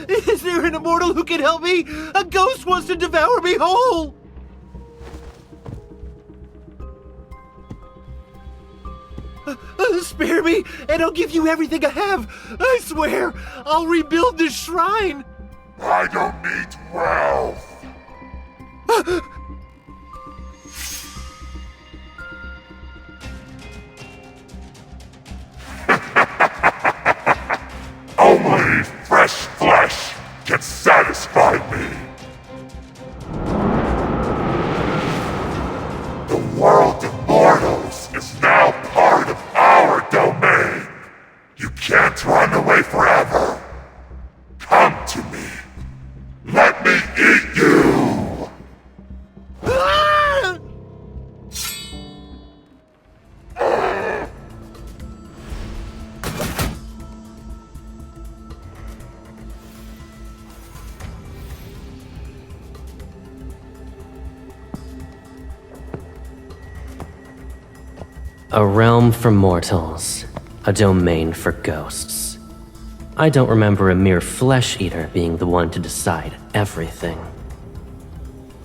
Is there an immortal who can help me? A ghost wants to devour me whole! Spare me, and I'll give you everything I have. I swear, I'll rebuild this shrine. I don't need wealth. Only fresh flesh can satisfy me. The world of mortals is now part of our domain. You can't run away forever. Come to me. Let me eat you! Ah! A realm for mortals, a domain for ghosts. I don't remember a mere flesh-eater being the one to decide everything.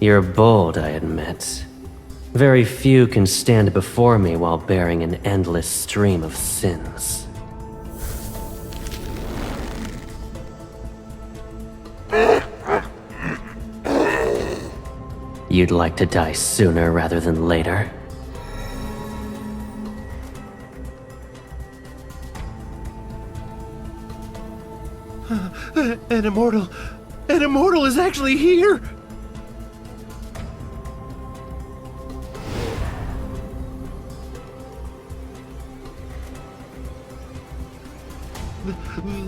You're bold, I admit. Very few can stand before me while bearing an endless stream of sins. You'd like to die sooner rather than later? An immortal is actually here!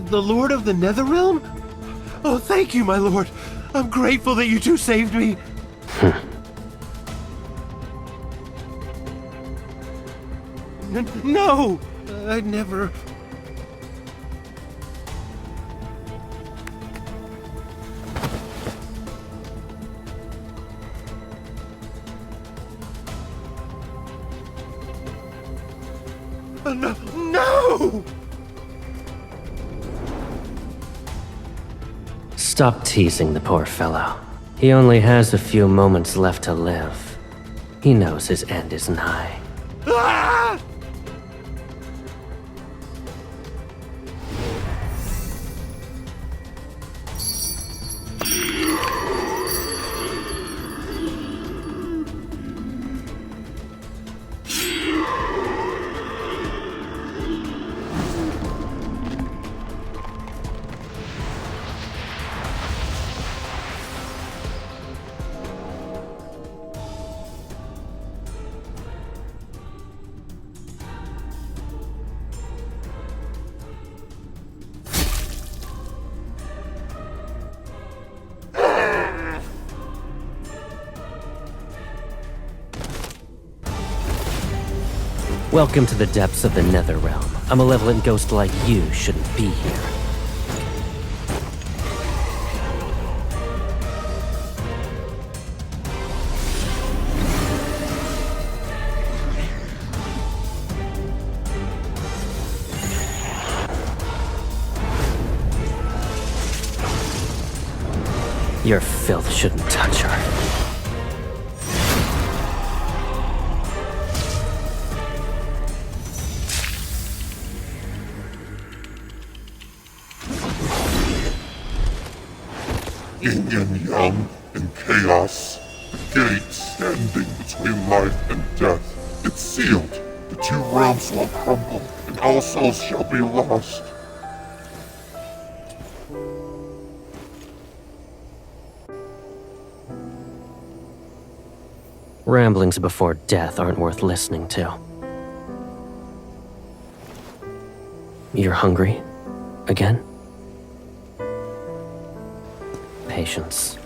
The Lord of the Netherrealm? Oh, thank you, my lord. I'm grateful that you two saved me. No! I'd never... No! No! Stop teasing the poor fellow. He only has a few moments left to live. He knows his end is nigh. Ah! Welcome to the depths of the Netherrealm. A malevolent ghost like you shouldn't be here. Your filth shouldn't touch her. Yin and yang and chaos. The gate standing between life and death. It's sealed. The two realms will crumble, and all souls shall be lost. Ramblings before death aren't worth listening to. You're hungry? Again? Patience.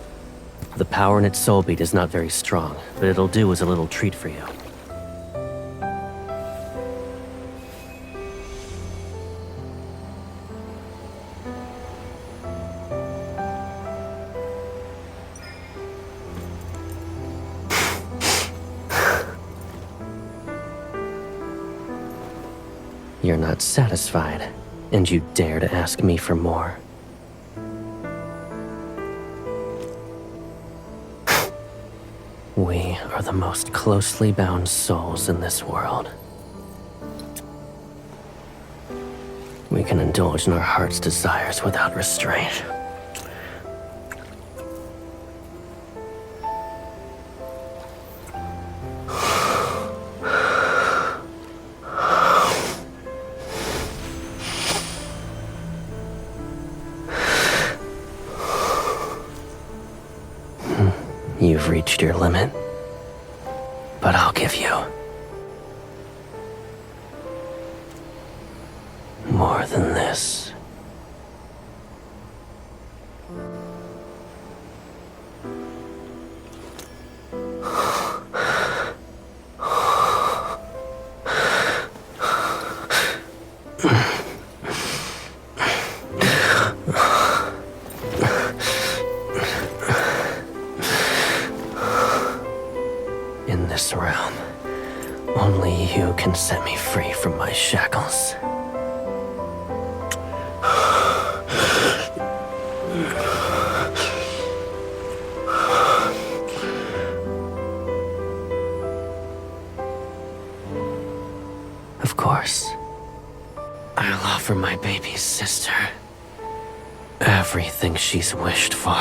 The power in its soul beat is not very strong, but it'll do as a little treat for you. You're not satisfied, and you dare to ask me for more. We are the most closely bound souls in this world. We can indulge in our heart's desires without restraint. You've reached your limit, but I'll give you more than this. In this realm, only you can set me free from my shackles. Of course, I'll offer my baby's sister everything she's wished for.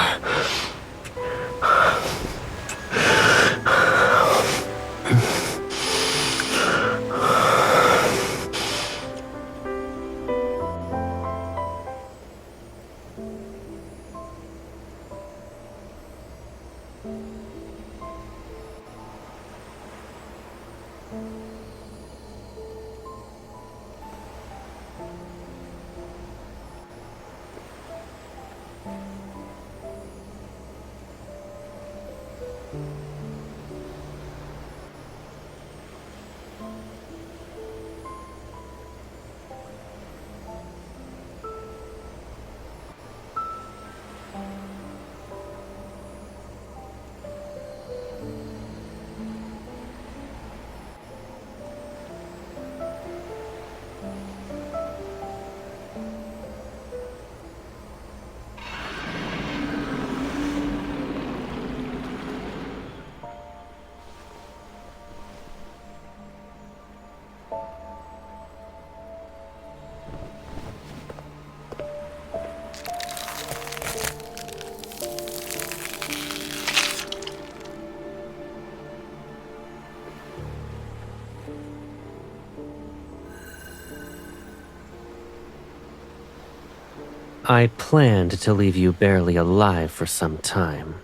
I planned to leave you barely alive for some time,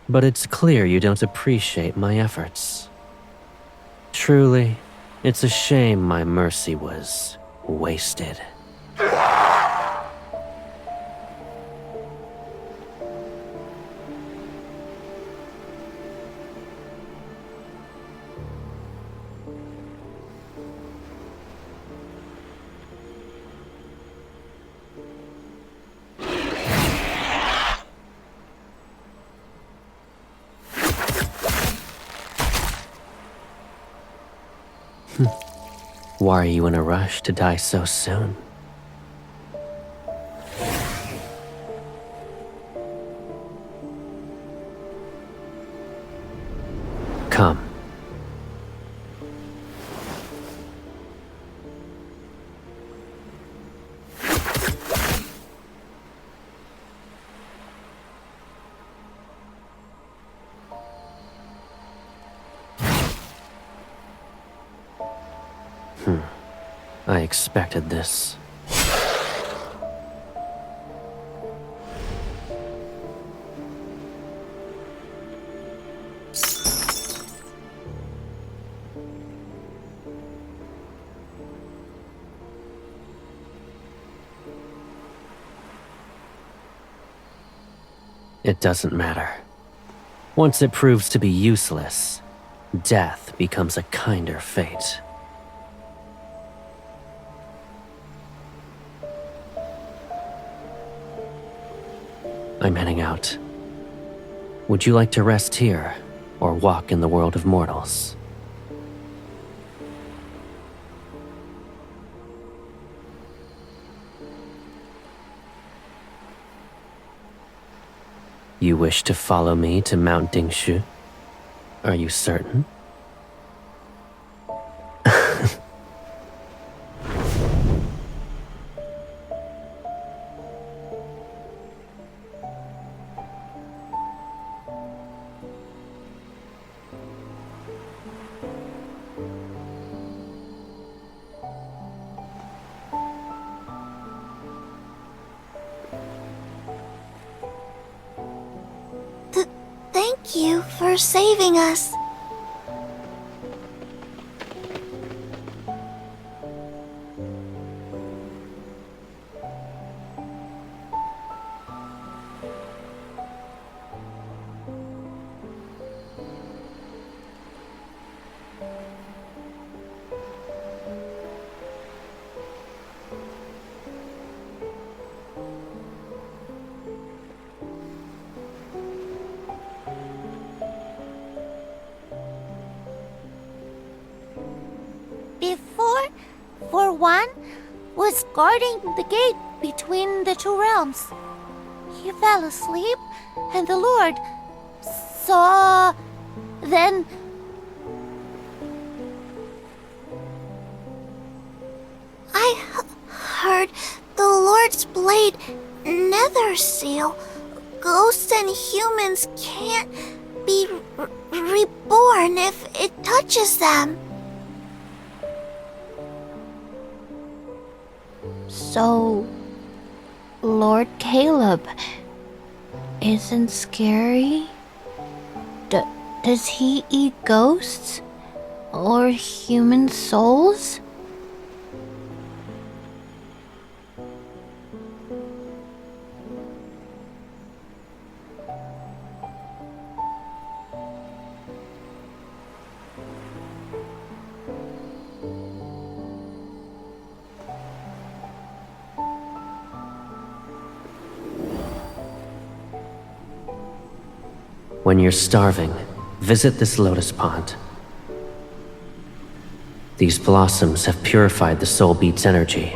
but it's clear you don't appreciate my efforts. Truly, it's a shame my mercy was wasted. Why are you in a rush to die so soon? Come. I expected this. It doesn't matter. Once it proves to be useless, death becomes a kinder fate. I'm heading out. Would you like to rest here, or walk in the world of mortals? You wish to follow me to Mount Dingshu? Are you certain? Thank you for saving us. Before, for one, was guarding the gate between the two realms. He fell asleep, and the Lord saw. Then I heard the Lord's blade nether seal. Ghosts and humans can't be reborn if it touches them. So, Lord Caleb isn't scary? Does he eat ghosts? Or human souls? When you're starving, visit this lotus pond. These blossoms have purified the soul beat's energy.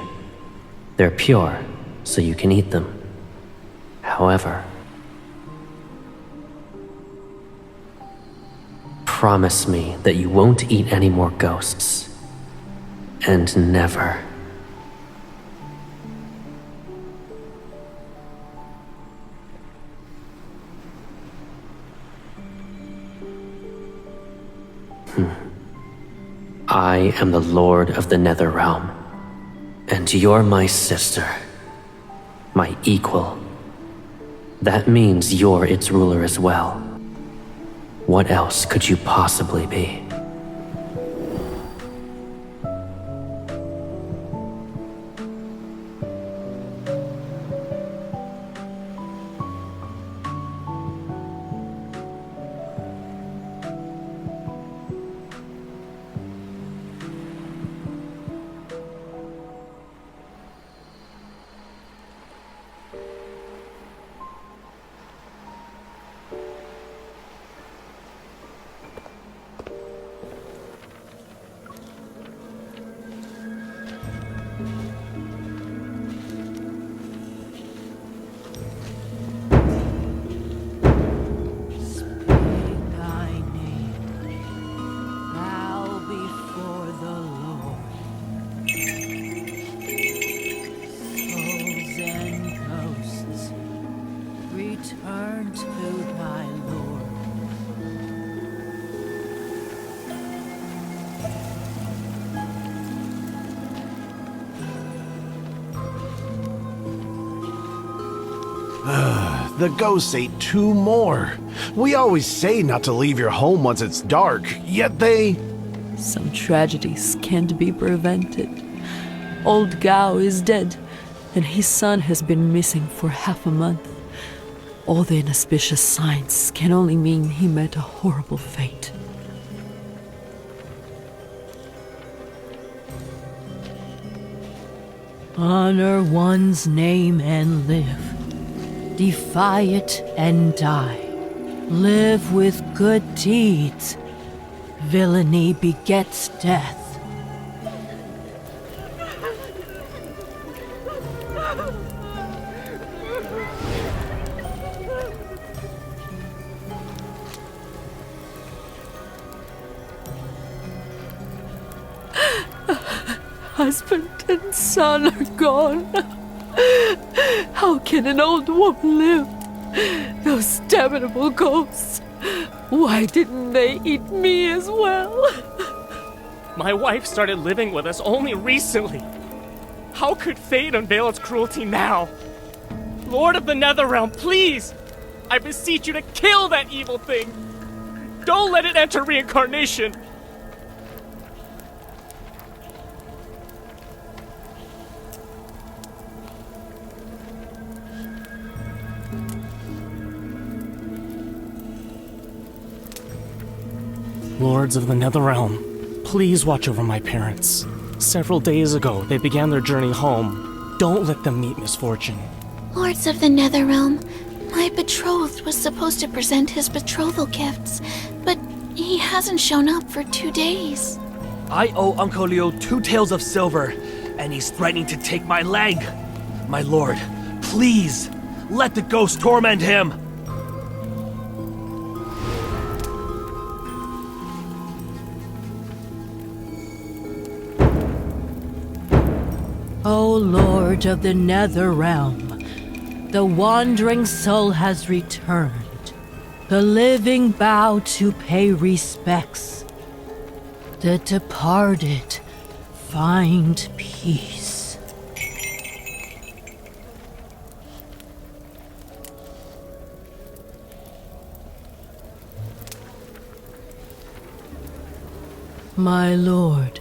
They're pure, so you can eat them. However, promise me that you won't eat any more ghosts. And never. I am the Lord of the Nether Realm, and you're my sister, my equal. That means you're its ruler as well. What else could you possibly be? The ghosts ate 2 more. We always say not to leave your home once it's dark, yet they... Some tragedies can't be prevented. Old Gao is dead, and his son has been missing for half a month. All the inauspicious signs can only mean he met a horrible fate. Honor one's name and live. Defy it and die. Live with good deeds. Villainy begets death. husband and son are gone. How can an old woman live? Those damnable ghosts. Why didn't they eat me as well? My wife started living with us only recently. How could fate unveil its cruelty now? Lord of the Netherrealm, please! I beseech you to kill that evil thing! Don't let it enter reincarnation! Lords of the Netherrealm, please watch over my parents. Several days ago, they began their journey home. Don't let them meet misfortune. Lords of the Netherrealm, my betrothed was supposed to present his betrothal gifts, but he hasn't shown up for 2 days. I owe Uncle Leo 2 taels of silver, and he's threatening to take my leg. My lord, please, let the ghost torment him. O Lord of the Netherrealm, the wandering soul has returned. The living bow to pay respects. The departed find peace. My lord,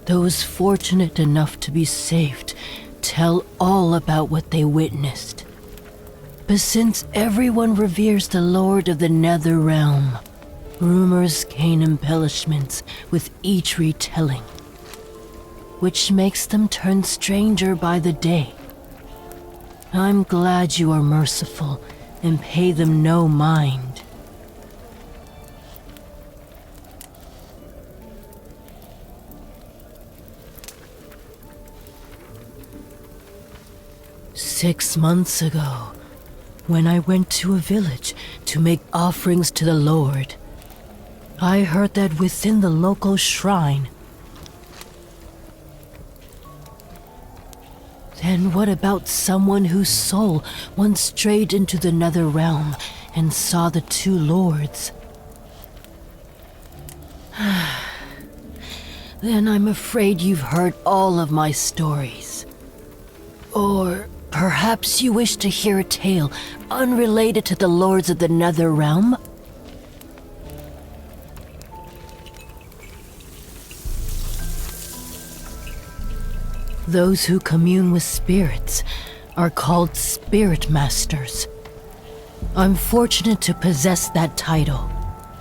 those fortunate enough to be saved tell all about what they witnessed. But since everyone reveres the Lord of the Netherrealm, rumors gain embellishments with each retelling, which makes them turn stranger by the day. I'm glad you are merciful and pay them no mind. "6 months ago, when I went to a village to make offerings to the Lord, I heard that within the local shrine..." Then what about someone whose soul once strayed into the Netherrealm and saw the 2 lords? Then I'm afraid you've heard all of my stories. Or perhaps you wish to hear a tale unrelated to the Lords of the Netherrealm? Those who commune with spirits are called Spirit Masters. I'm fortunate to possess that title.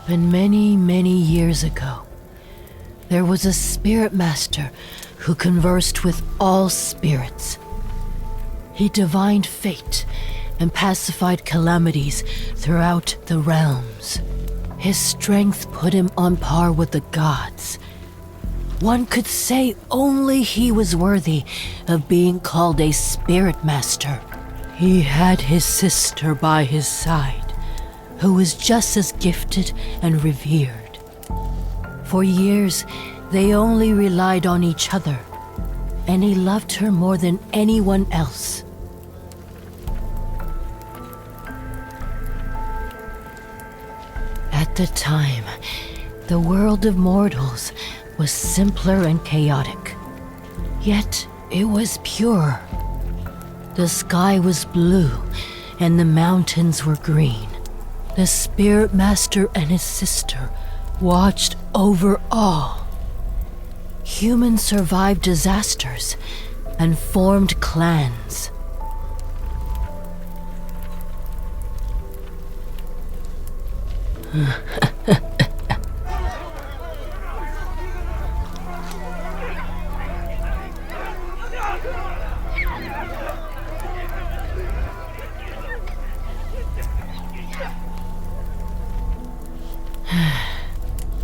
But many, many years ago, there was a Spirit Master who conversed with all spirits. He divined fate and pacified calamities throughout the realms. His strength put him on par with the gods. One could say only he was worthy of being called a Spirit Master. He had his sister by his side, who was just as gifted and revered. For years, they only relied on each other, and he loved her more than anyone else. At the time, the world of mortals was simpler and chaotic. Yet it was pure. The sky was blue, and the mountains were green. The Spirit Master and his sister watched over all. Humans survived disasters and formed clans.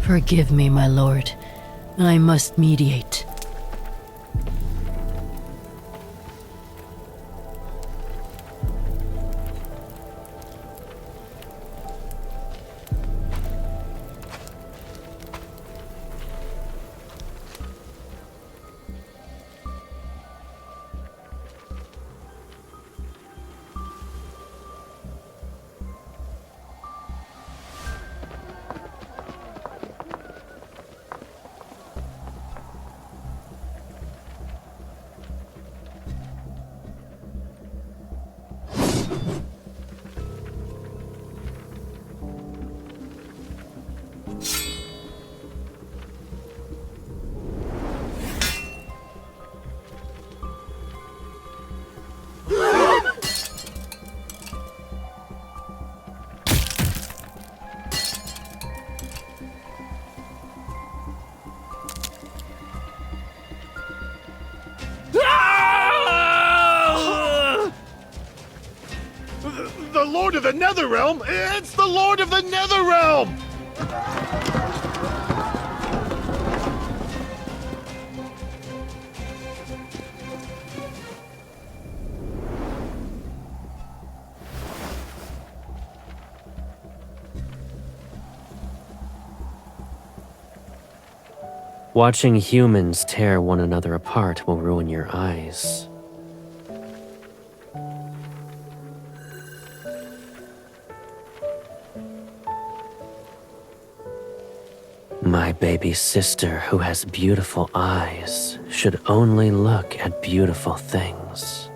Forgive me, my lord. I must mediate. The Lord of the Netherrealm? It's the Lord of the Netherrealm! Watching humans tear one another apart will ruin your eyes. My baby sister, who has beautiful eyes, should only look at beautiful things.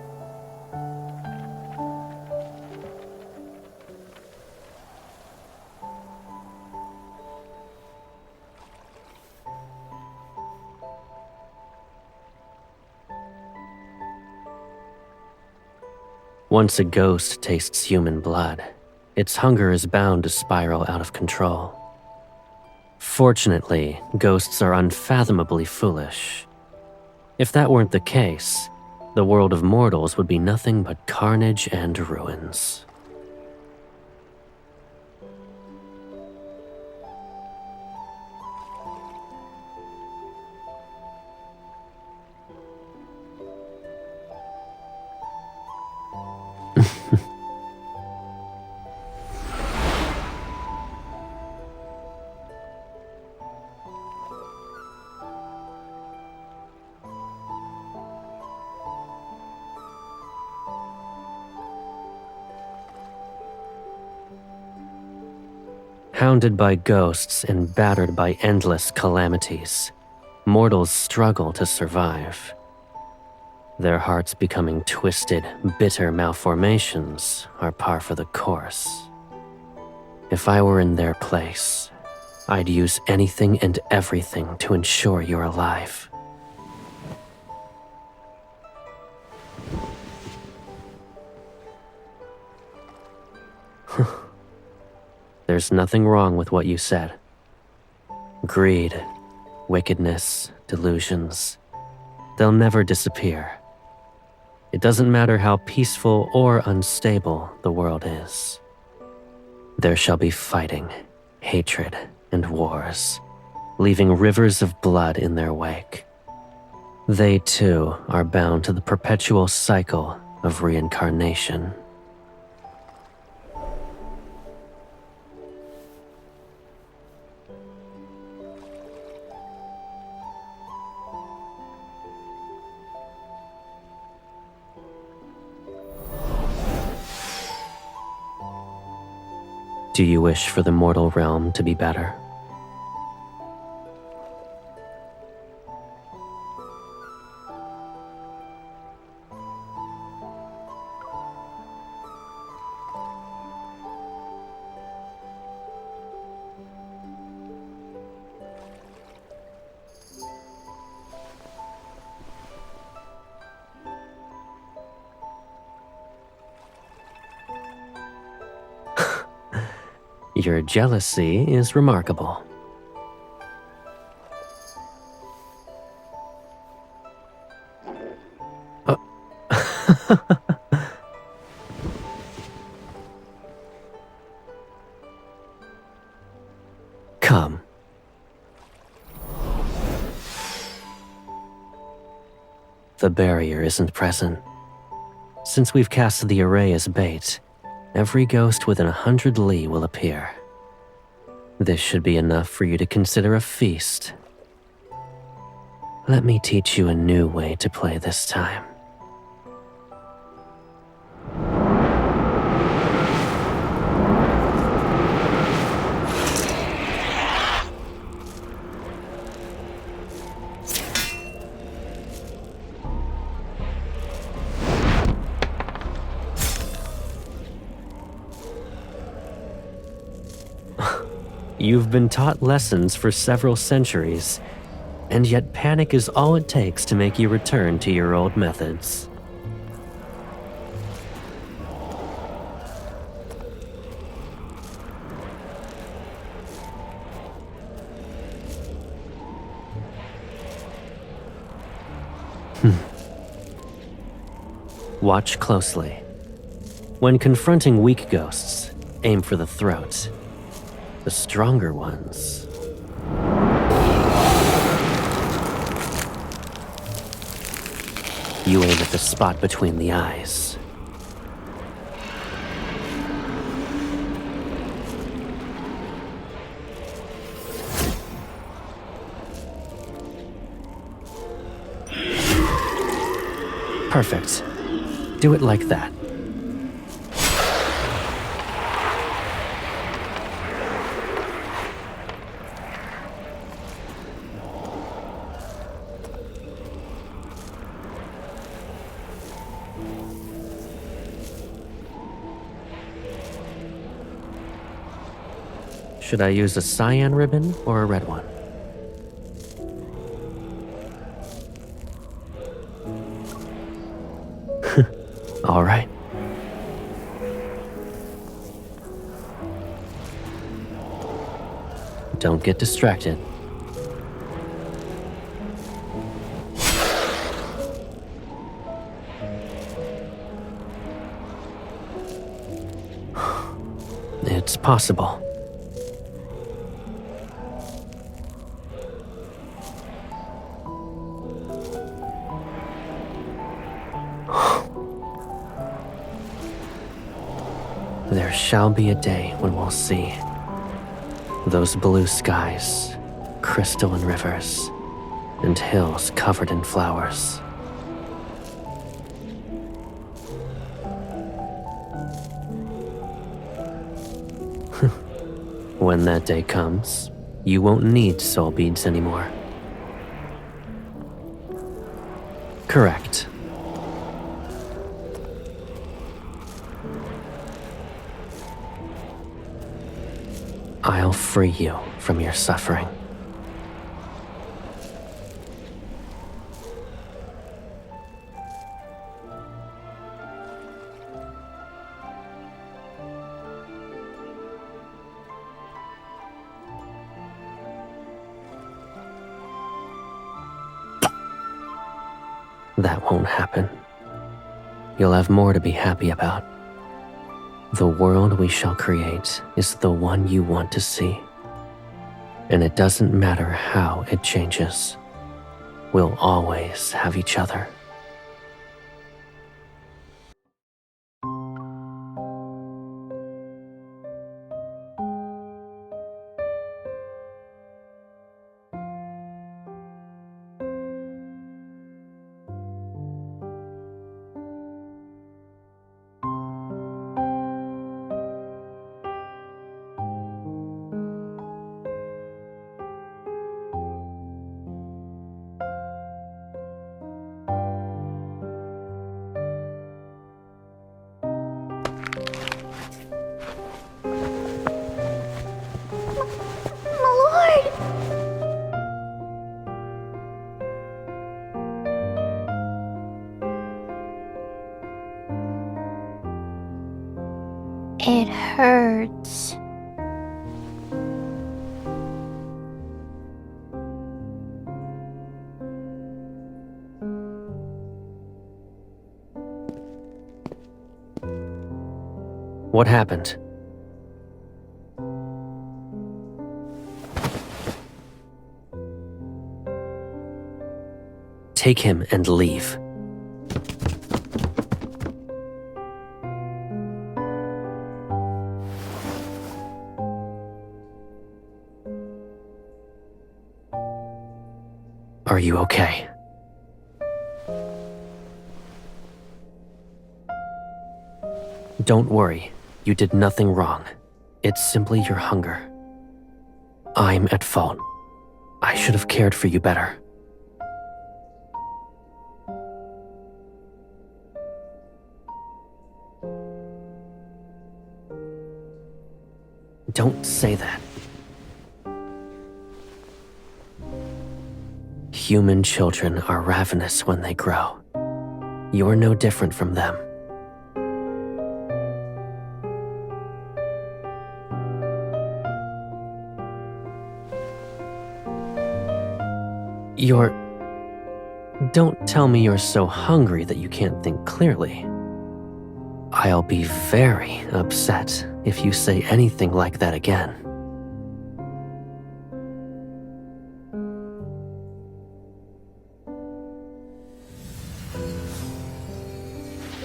Once a ghost tastes human blood, its hunger is bound to spiral out of control. Fortunately, ghosts are unfathomably foolish. If that weren't the case, the world of mortals would be nothing but carnage and ruins. Hounded by ghosts and battered by endless calamities, mortals struggle to survive. Their hearts becoming twisted, bitter malformations are par for the course. If I were in their place, I'd use anything and everything to ensure you're alive. There's nothing wrong with what you said. Greed, wickedness, delusions, they'll never disappear. It doesn't matter how peaceful or unstable the world is. There shall be fighting, hatred, and wars, leaving rivers of blood in their wake. They too are bound to the perpetual cycle of reincarnation. Do you wish for the mortal realm to be better? Your jealousy is remarkable. Come, The barrier isn't present. Since we've cast the array as bait, every ghost within 100 li will appear. This should be enough for you to consider a feast. Let me teach you a new way to play this time. You've been taught lessons for several centuries, and yet panic is all it takes to make you return to your old methods. Watch closely. When confronting weak ghosts, aim for the throat. The stronger ones. You aim at the spot between the eyes. Perfect. Do it like that. Should I use a cyan ribbon or a red one? All right. Don't get distracted. It's possible. There shall be a day when we'll see those blue skies, crystalline rivers, and hills covered in flowers. When that day comes, you won't need soul beads anymore. Correct. I'll free you from your suffering. That won't happen. You'll have more to be happy about. The world we shall create is the one you want to see. And it doesn't matter how it changes. We'll always have each other. It hurts. What happened? Take him and leave. you okay? Don't worry, you did nothing wrong. It's simply your hunger. I'm at fault. I should have cared for you better. Don't say that. Human children are ravenous when they grow. You're no different from them. Don't tell me you're so hungry that you can't think clearly. I'll be very upset if you say anything like that again.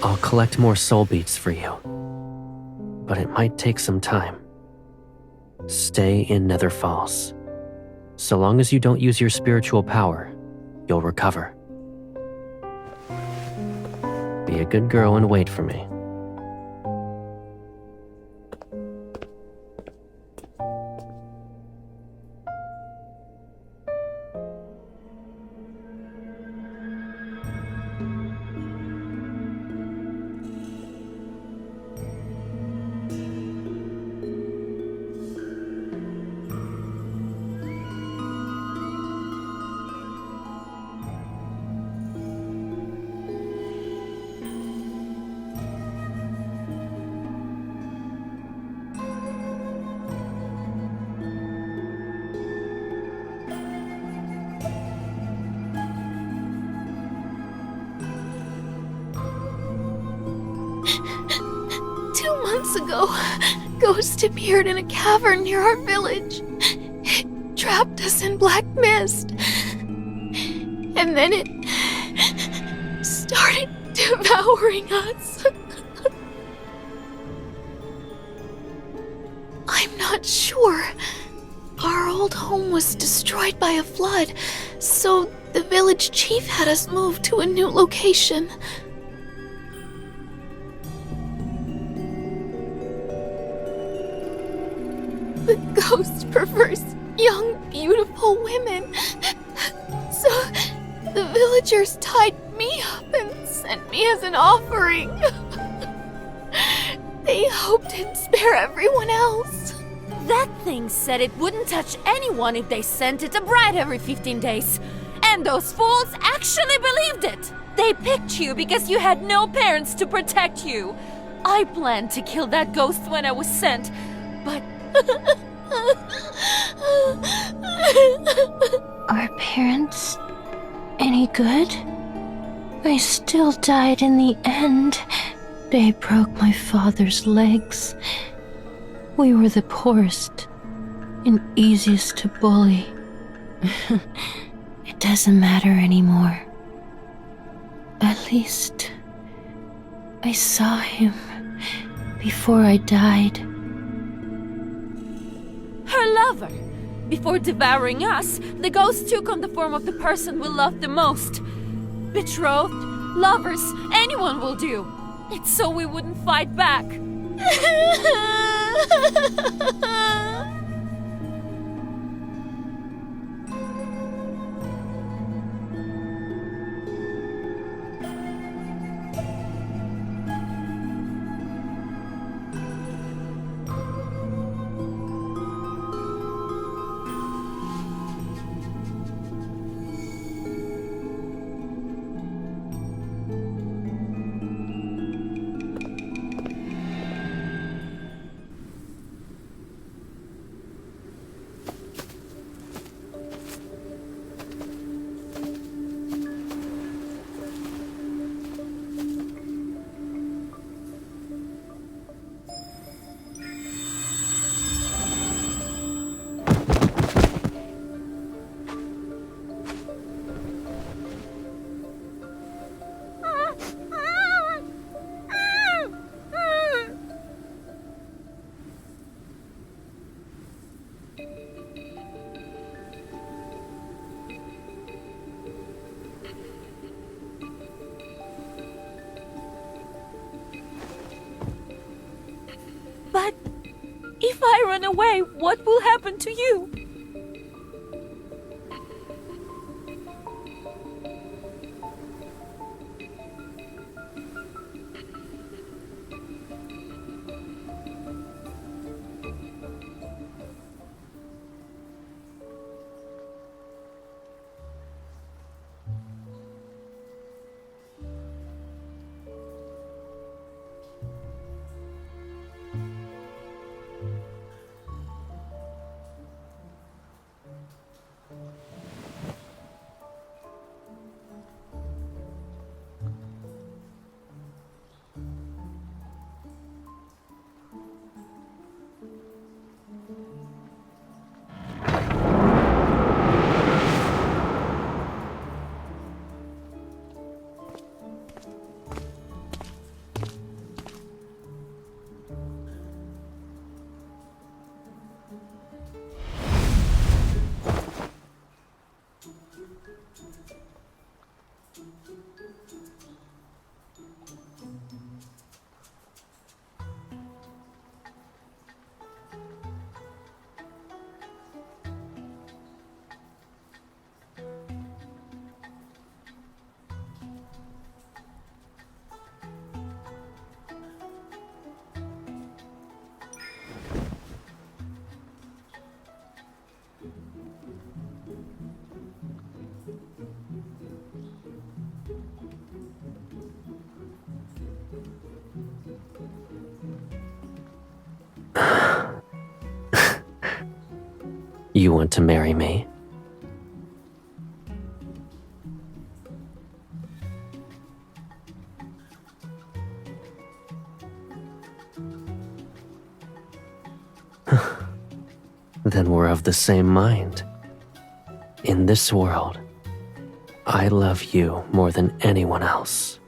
I'll collect more soul beats for you, but it might take some time. Stay in Netherfalls. So long as you don't use your spiritual power, you'll recover. Be a good girl and wait for me. Ago, Ghost appeared in a cavern near our village. It trapped us in black mist. And then it started devouring us. I'm not sure. Our old home was destroyed by a flood, so the village chief had us move to a new location. The ghost prefers young, beautiful women. So the villagers tied me up and sent me as an offering. They hoped to spare everyone else. That thing said it wouldn't touch anyone if they sent it a bride every 15 days. And those fools actually believed it. They picked you because you had no parents to protect you. I planned to kill that ghost when I was sent, but... Are parents any good? I still died in the end. They broke my father's legs. We were the poorest and easiest to bully. It doesn't matter anymore. At least I saw him before I died. Her lover. Before devouring us, the ghost took on the form of the person we loved the most. Betrothed, lovers, anyone will do. It's so we wouldn't fight back. If I run away, what will happen to you? You want to marry me? Then we're of the same mind. In this world, I love you more than anyone else.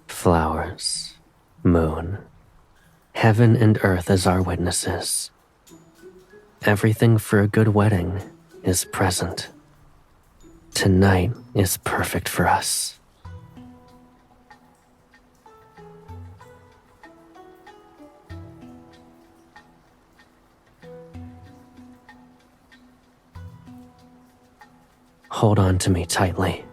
Flowers, moon, heaven and earth as our witnesses. Everything for a good wedding is present. Tonight is perfect for us. Hold on to me tightly.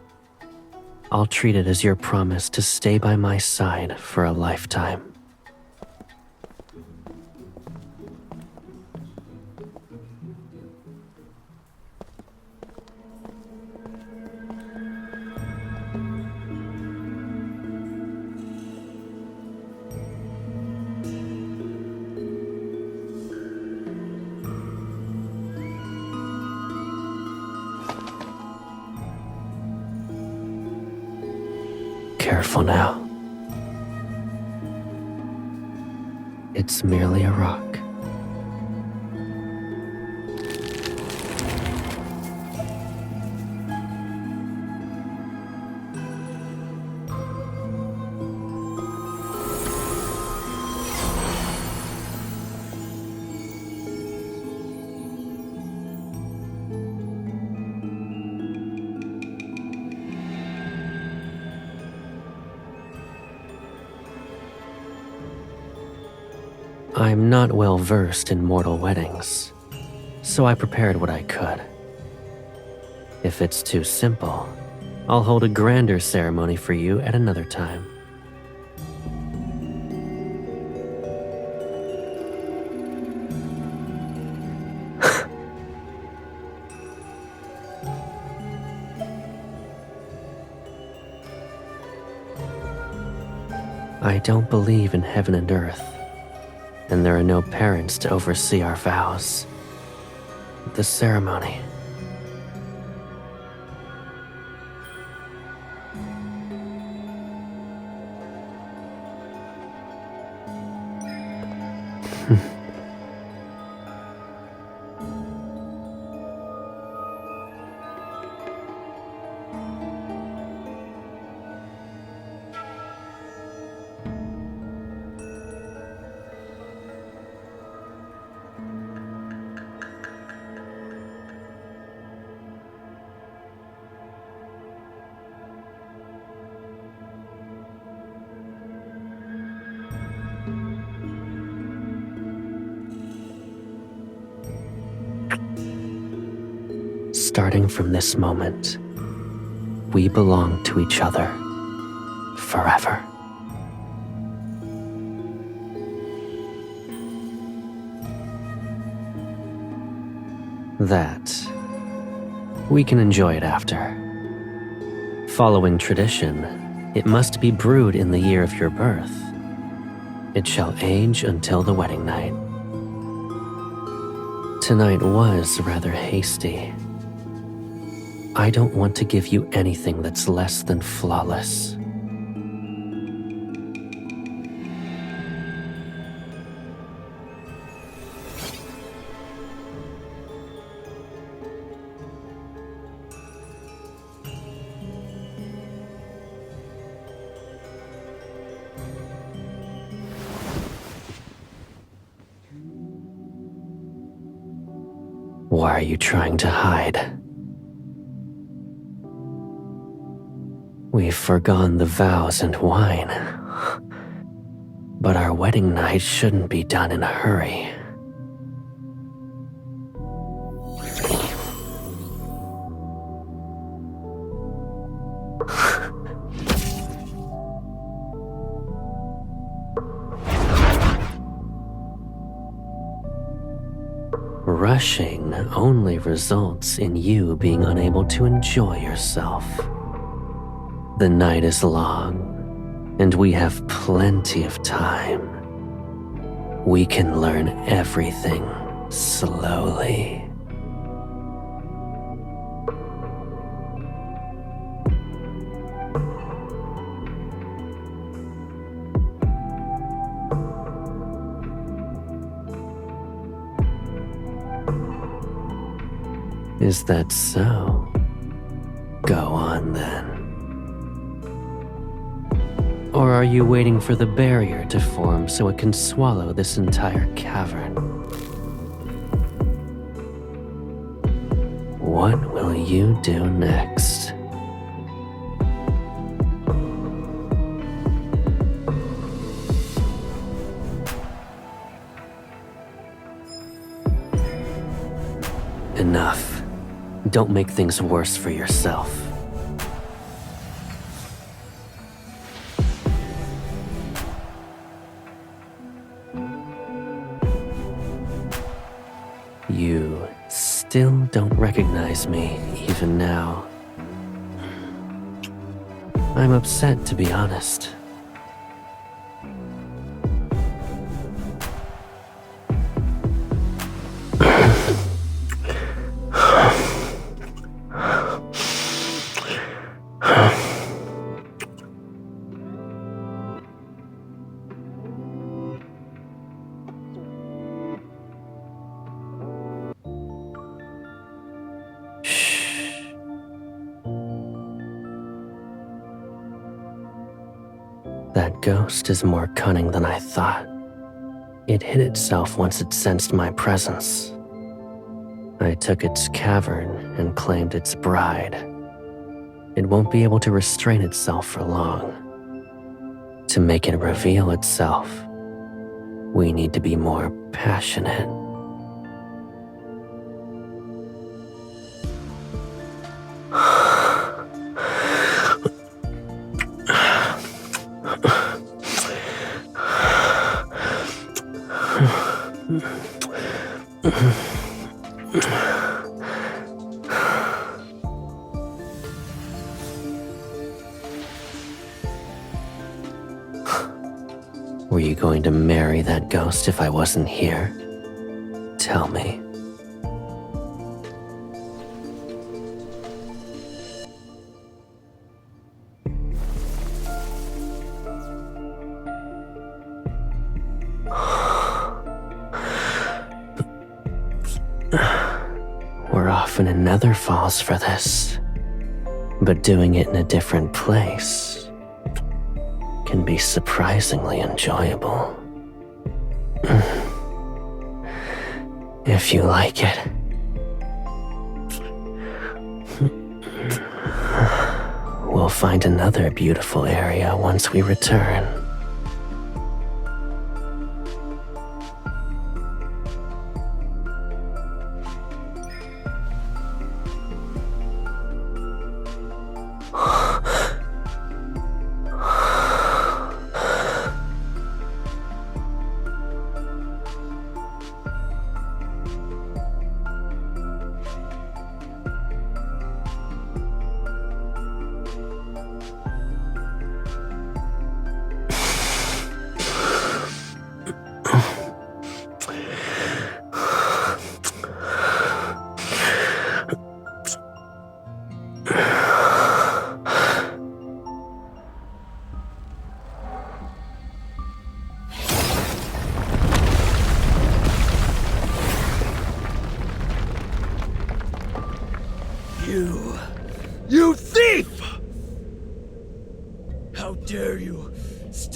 I'll treat it as your promise to stay by my side for a lifetime. Careful now. It's merely a rock. I'm not well versed in mortal weddings, so I prepared what I could. If it's too simple, I'll hold a grander ceremony for you at another time. I don't believe in heaven and earth, and there are no parents to oversee our vows. The ceremony. starting from this moment, we belong to each other forever. That we can enjoy it after. Following tradition, it must be brewed in the year of your birth. It shall age until the wedding night. Tonight was rather hasty. I don't want to give you anything that's less than flawless. Why are you trying to hide? We've forgone the vows and wine. But our wedding night shouldn't be done in a hurry. Rushing only results in you being unable to enjoy yourself. The night is long, and we have plenty of time. We can learn everything slowly. Is that so? Go on then. Or are you waiting for the barrier to form so it can swallow this entire cavern? What will you do next? Enough. Don't make things worse for yourself. You still don't recognize me, even now. I'm upset, to be honest. That ghost is more cunning than I thought. It hid itself once it sensed my presence. I took its cavern and claimed its bride. It won't be able to restrain itself for long. To make it reveal itself, we need to be more passionate. Were you going to marry that ghost if I wasn't here? Tell me. We're often in Netherfalls for this, but doing it in a different place can be surprisingly enjoyable. If you like it. We'll find another beautiful area once we return.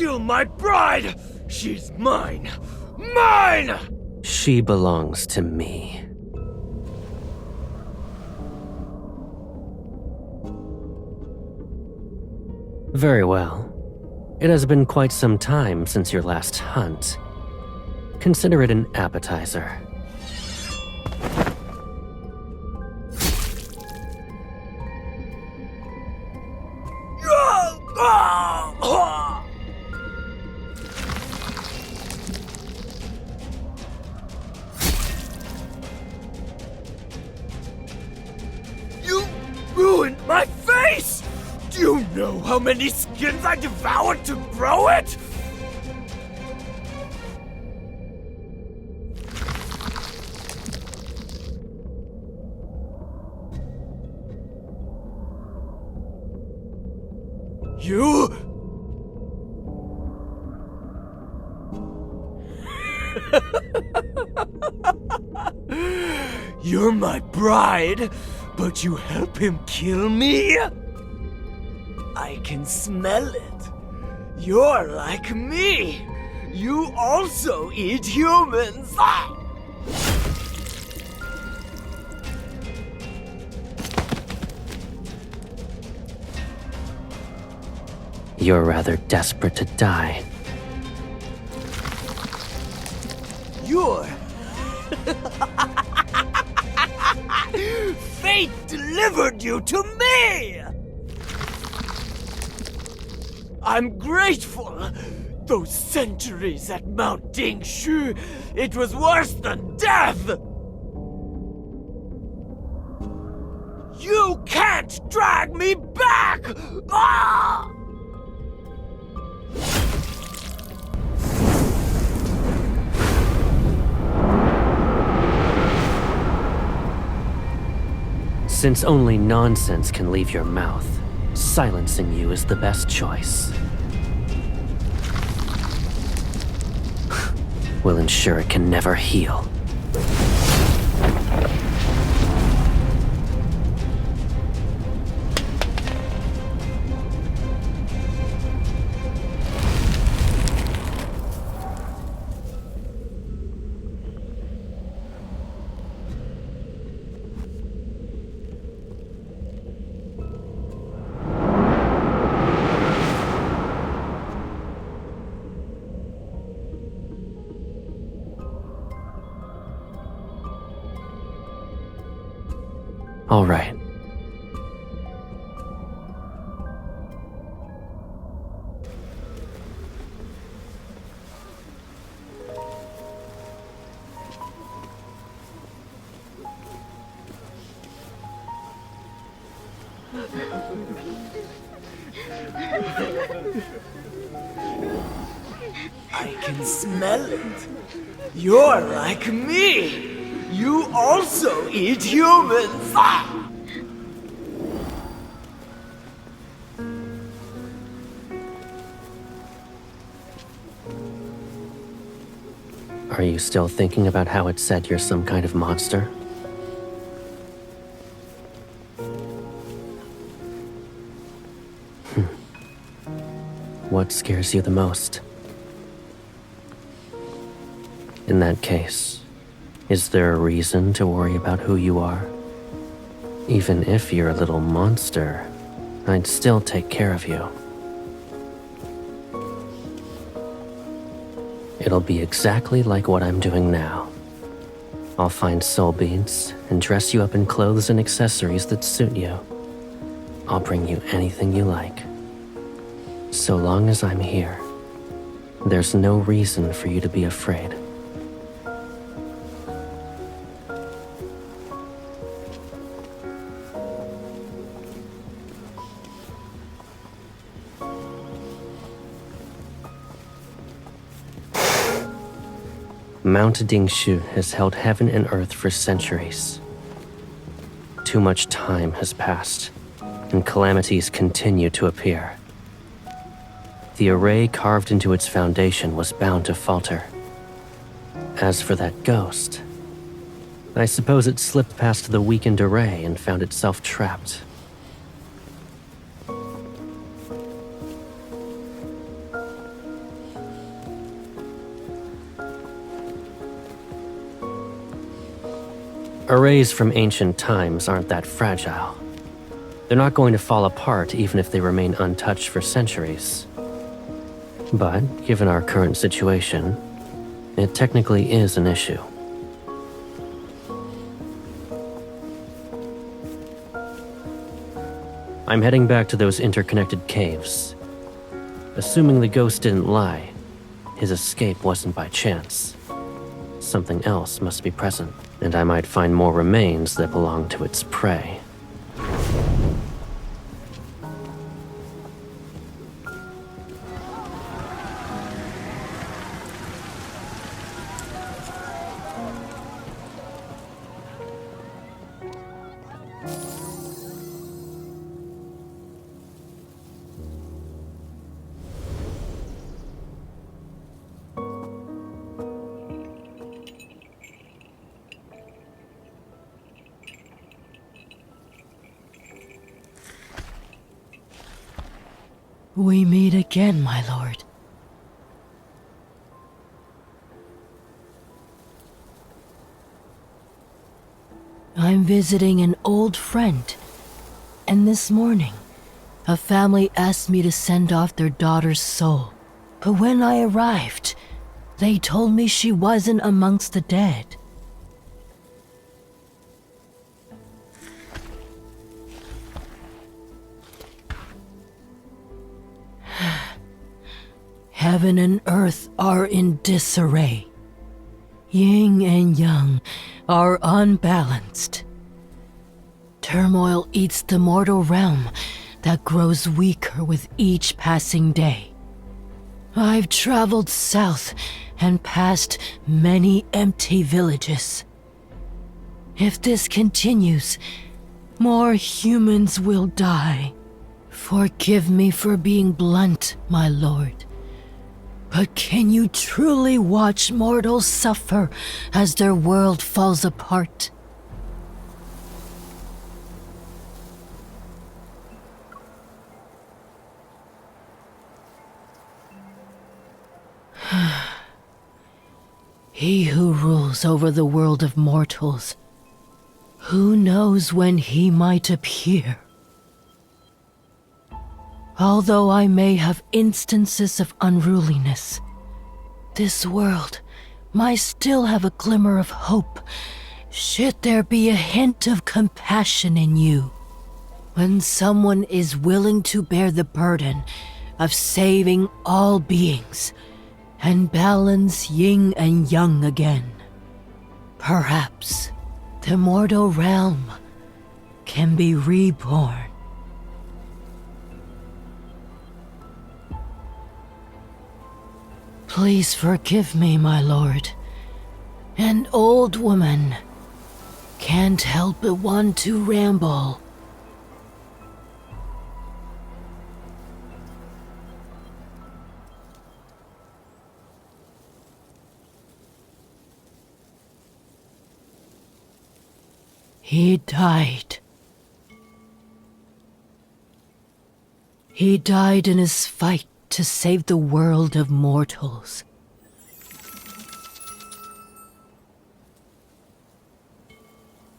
steal my bride! She's mine! Mine! She belongs to me. Very well. It has been quite some time since your last hunt. Consider it an appetizer. You ruined my face! Do you know how many skins I devoured to grow it? You? You're my bride, but you help him kill me? I can smell it. You're like me. You also eat humans. Ah! You're rather desperate to die. You're... Fate delivered you to me! I'm grateful. Those centuries at Mount Dingshu, it was worse than death! You can't drag me back! Ah! Since only nonsense can leave your mouth, silencing you is the best choice. Will ensure it can never heal. All right. I can smell it. You're like me. You also eat humans! Ah! Are you still thinking about how it said you're some kind of monster? What scares you the most? In that case, is there a reason to worry about who you are? Even if you're a little monster, I'd still take care of you. It'll be exactly like what I'm doing now. I'll find soul beads and dress you up in clothes and accessories that suit you. I'll bring you anything you like. So long as I'm here, there's no reason for you to be afraid. Mount Dingshu has held heaven and earth for centuries. Too much time has passed, and calamities continue to appear. The array carved into its foundation was bound to falter. As for that ghost, I suppose it slipped past the weakened array and found itself trapped. Arrays from ancient times aren't that fragile. They're not going to fall apart even if they remain untouched for centuries. But, given our current situation, it technically is an issue. I'm heading back to those interconnected caves. Assuming the ghost didn't lie, his escape wasn't by chance. Something else must be present, and I might find more remains that belong to its prey. We meet again, my lord. I'm visiting an old friend, and this morning, a family asked me to send off their daughter's soul. But when I arrived, they told me she wasn't amongst the dead. Heaven and earth are in disarray. Yin and yang are unbalanced. Turmoil eats the mortal realm that grows weaker with each passing day. I've traveled south and past many empty villages. If this continues, more humans will die. Forgive me for being blunt, my lord. But can you truly watch mortals suffer as their world falls apart? He who rules over the world of mortals, who knows when he might appear? Although I may have instances of unruliness, this world might still have a glimmer of hope, should there be a hint of compassion in you. When someone is willing to bear the burden of saving all beings and balance yin and yang again, perhaps the mortal realm can be reborn. Please forgive me, my lord. An old woman can't help but want to ramble. He died. He died in his fight to save the world of mortals.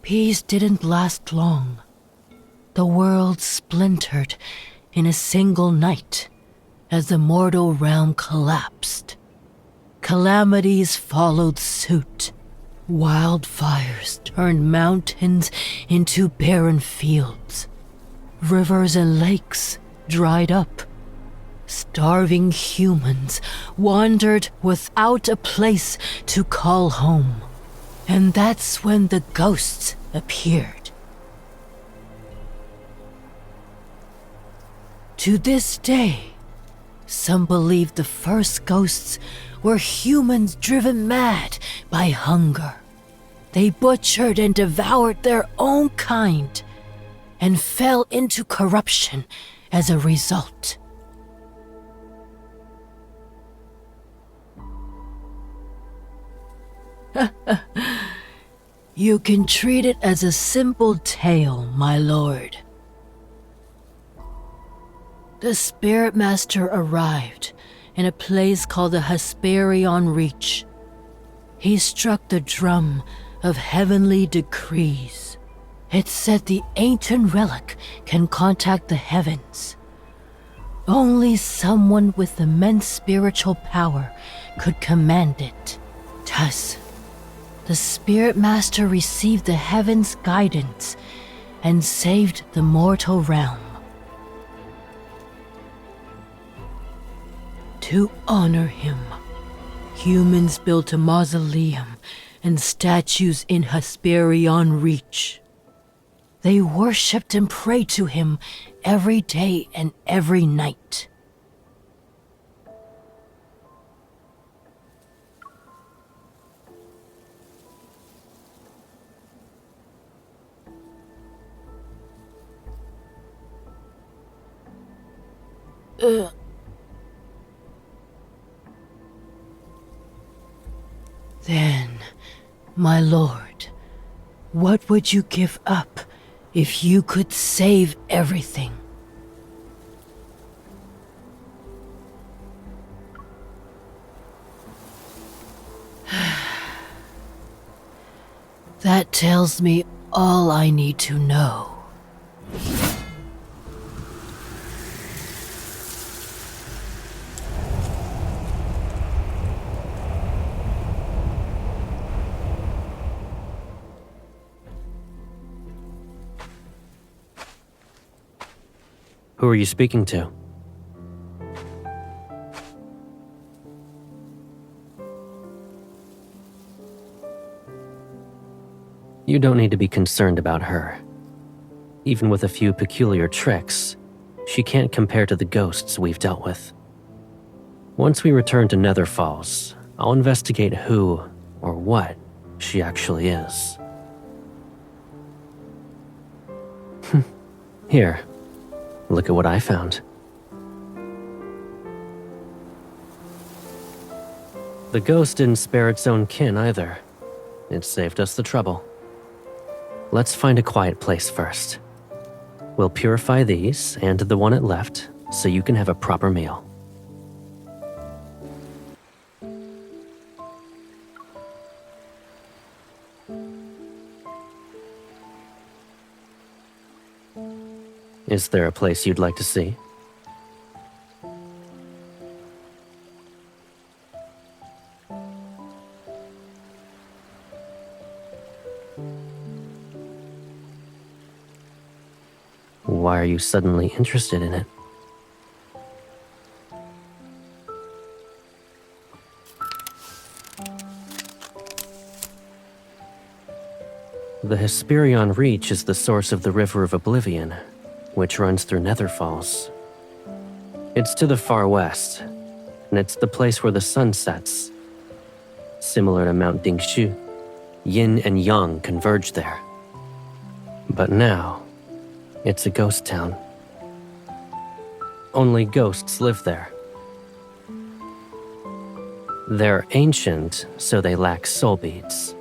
Peace didn't last long. The world splintered in a single night as the mortal realm collapsed. Calamities followed suit. Wildfires turned mountains into barren fields. Rivers and lakes dried up. Starving humans wandered without a place to call home. And that's when the ghosts appeared. To this day, some believe the first ghosts were humans driven mad by hunger. They butchered and devoured their own kind and fell into corruption as a result. You can treat it as a simple tale, my lord. The Spirit Master arrived in a place called the Hesperion Reach. He struck the drum of heavenly decrees. It said the ancient relic can contact the heavens. Only someone with immense spiritual power could command it. Thus, the Spirit Master received the heavens' guidance and saved the mortal realm. To honor him, humans built a mausoleum and statues in Hesperion reach. They worshipped and prayed to him every day and every night. Then, my lord, what would you give up if you could save everything? That tells me all I need to know. Who are you speaking to? You don't need to be concerned about her. Even with a few peculiar tricks, she can't compare to the ghosts we've dealt with. Once we return to Netherfalls, I'll investigate who or what she actually is. Here, look at what I found. The ghost didn't spare its own kin either. It saved us the trouble. Let's find a quiet place first. We'll purify these and the one it left so you can have a proper meal. Is there a place you'd like to see? Why are you suddenly interested in it? The Hesperion Reach is the source of the River of Oblivion, which runs through Netherfalls. It's to the far west, and it's the place where the sun sets. Similar to Mount Dingshu, yin and yang converge there. But now, it's a ghost town. Only ghosts live there. They're ancient, so they lack soul beads.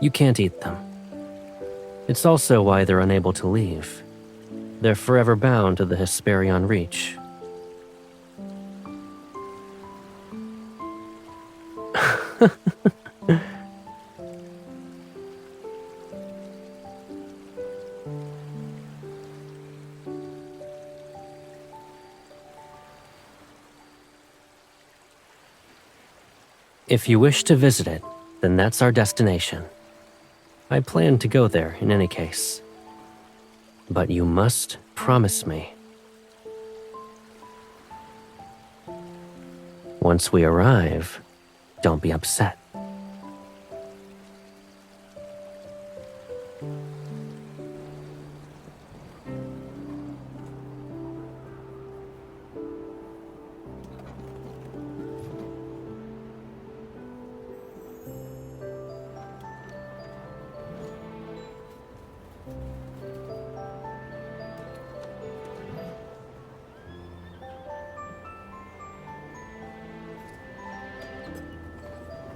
You can't eat them. It's also why they're unable to leave. They're forever bound to the Hesperion Reach. If you wish to visit it, then that's our destination. I plan to go there in any case. But you must promise me. Once we arrive, don't be upset.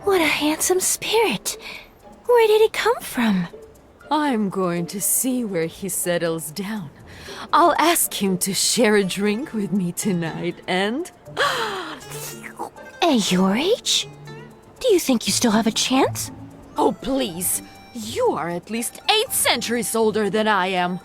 What a handsome spirit. Where did he come from? I'm going to see where he settles down. I'll ask him to share a drink with me tonight, and... At your age? Do you think you still have a chance? Oh, please. You are at least 8 centuries older than I am.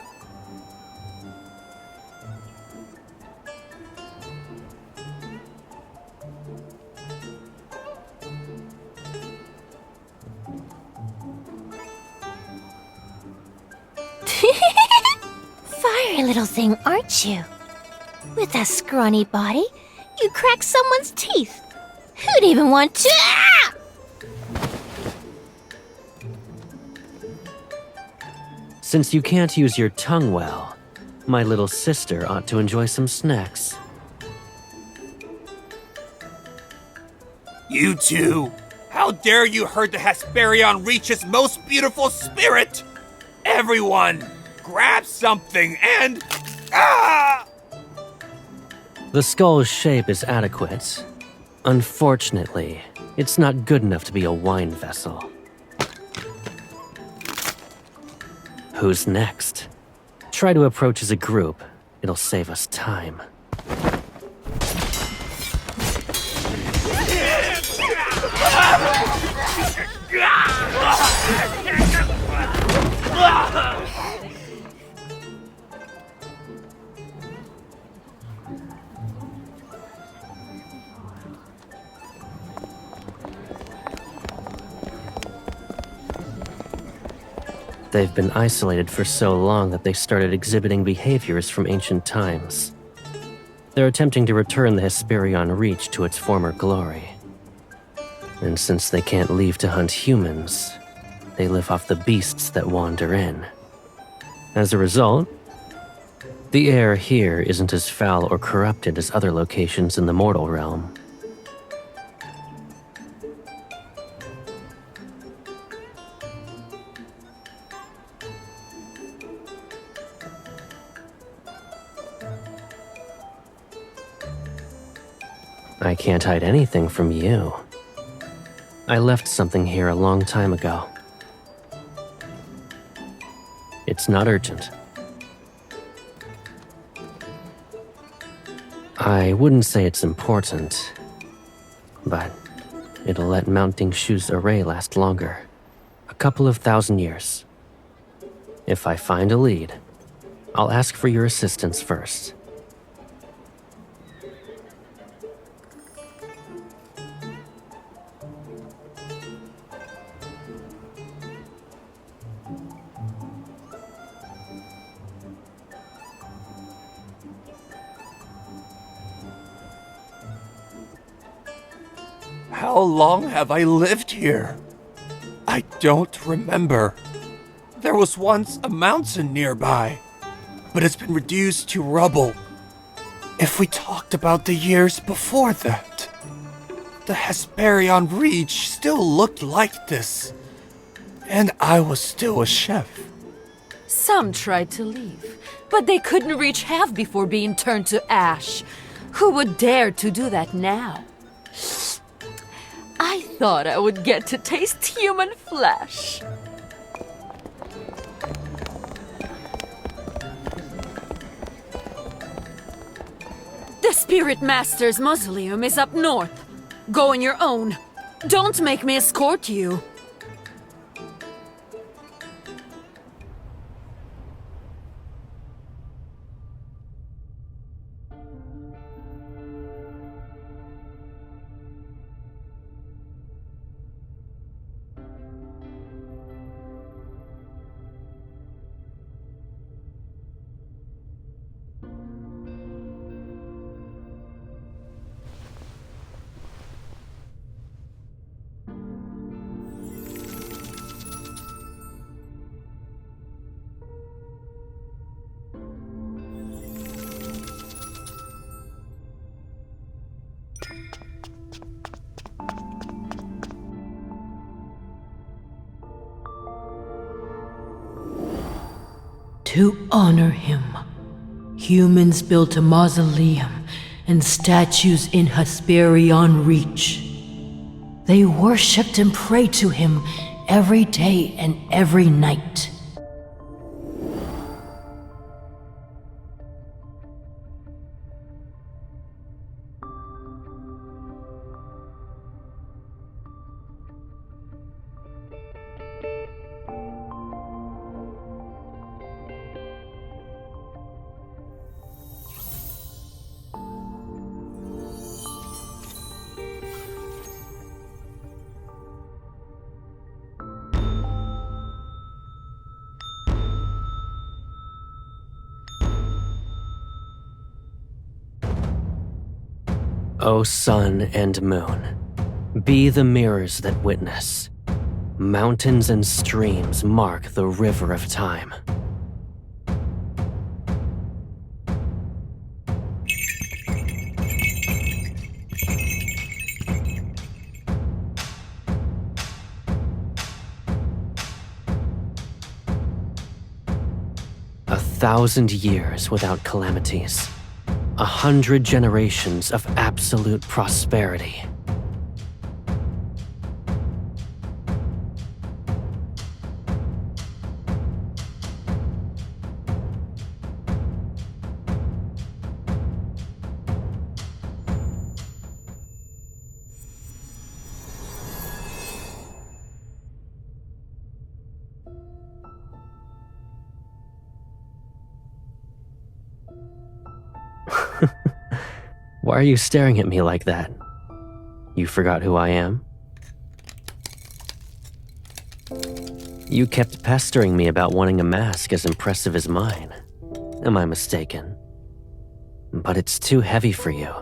Fiery little thing, aren't you? With a scrawny body, you crack someone's teeth. Who'd even want to? Ah! Since you can't use your tongue well, my little sister ought to enjoy some snacks. You two! How dare you hurt the Hesperion Reach's most beautiful spirit! Everyone, grab something and... Ah! The skull's shape is adequate. Unfortunately, it's not good enough to be a wine vessel. Who's next? Try to approach as a group. It'll save us time. They've been isolated for so long that they started exhibiting behaviors from ancient times. They're attempting to return the Hesperion Reach to its former glory. And since they can't leave to hunt humans, they live off the beasts that wander in. As a result, the air here isn't as foul or corrupted as other locations in the mortal realm. I can't hide anything from you. I left something here a long time ago. It's not urgent. I wouldn't say it's important, but it'll let Mount Dingshu's array last longer. A couple of 1,000 years. If I find a lead, I'll ask for your assistance first. How long have I lived here? I don't remember. There was once a mountain nearby, but it's been reduced to rubble. If we talked about the years before that, the Hesperion Reach still looked like this, and I was still a chef. Some tried to leave, but they couldn't reach half before being turned to ash. Who would dare to do that now? I thought I would get to taste human flesh. The Spirit Master's mausoleum is up north. Go on your own. Don't make me escort you. To honor him, humans built a mausoleum and statues in Hesperion Reach. They worshipped and prayed to him every day and every night. O sun and moon, be the mirrors that witness. Mountains and streams mark the river of time. A 1,000 years without calamities. 100 generations of absolute prosperity. Why are you staring at me like that? You forgot who I am? You kept pestering me about wanting a mask as impressive as mine. Am I mistaken? But it's too heavy for you.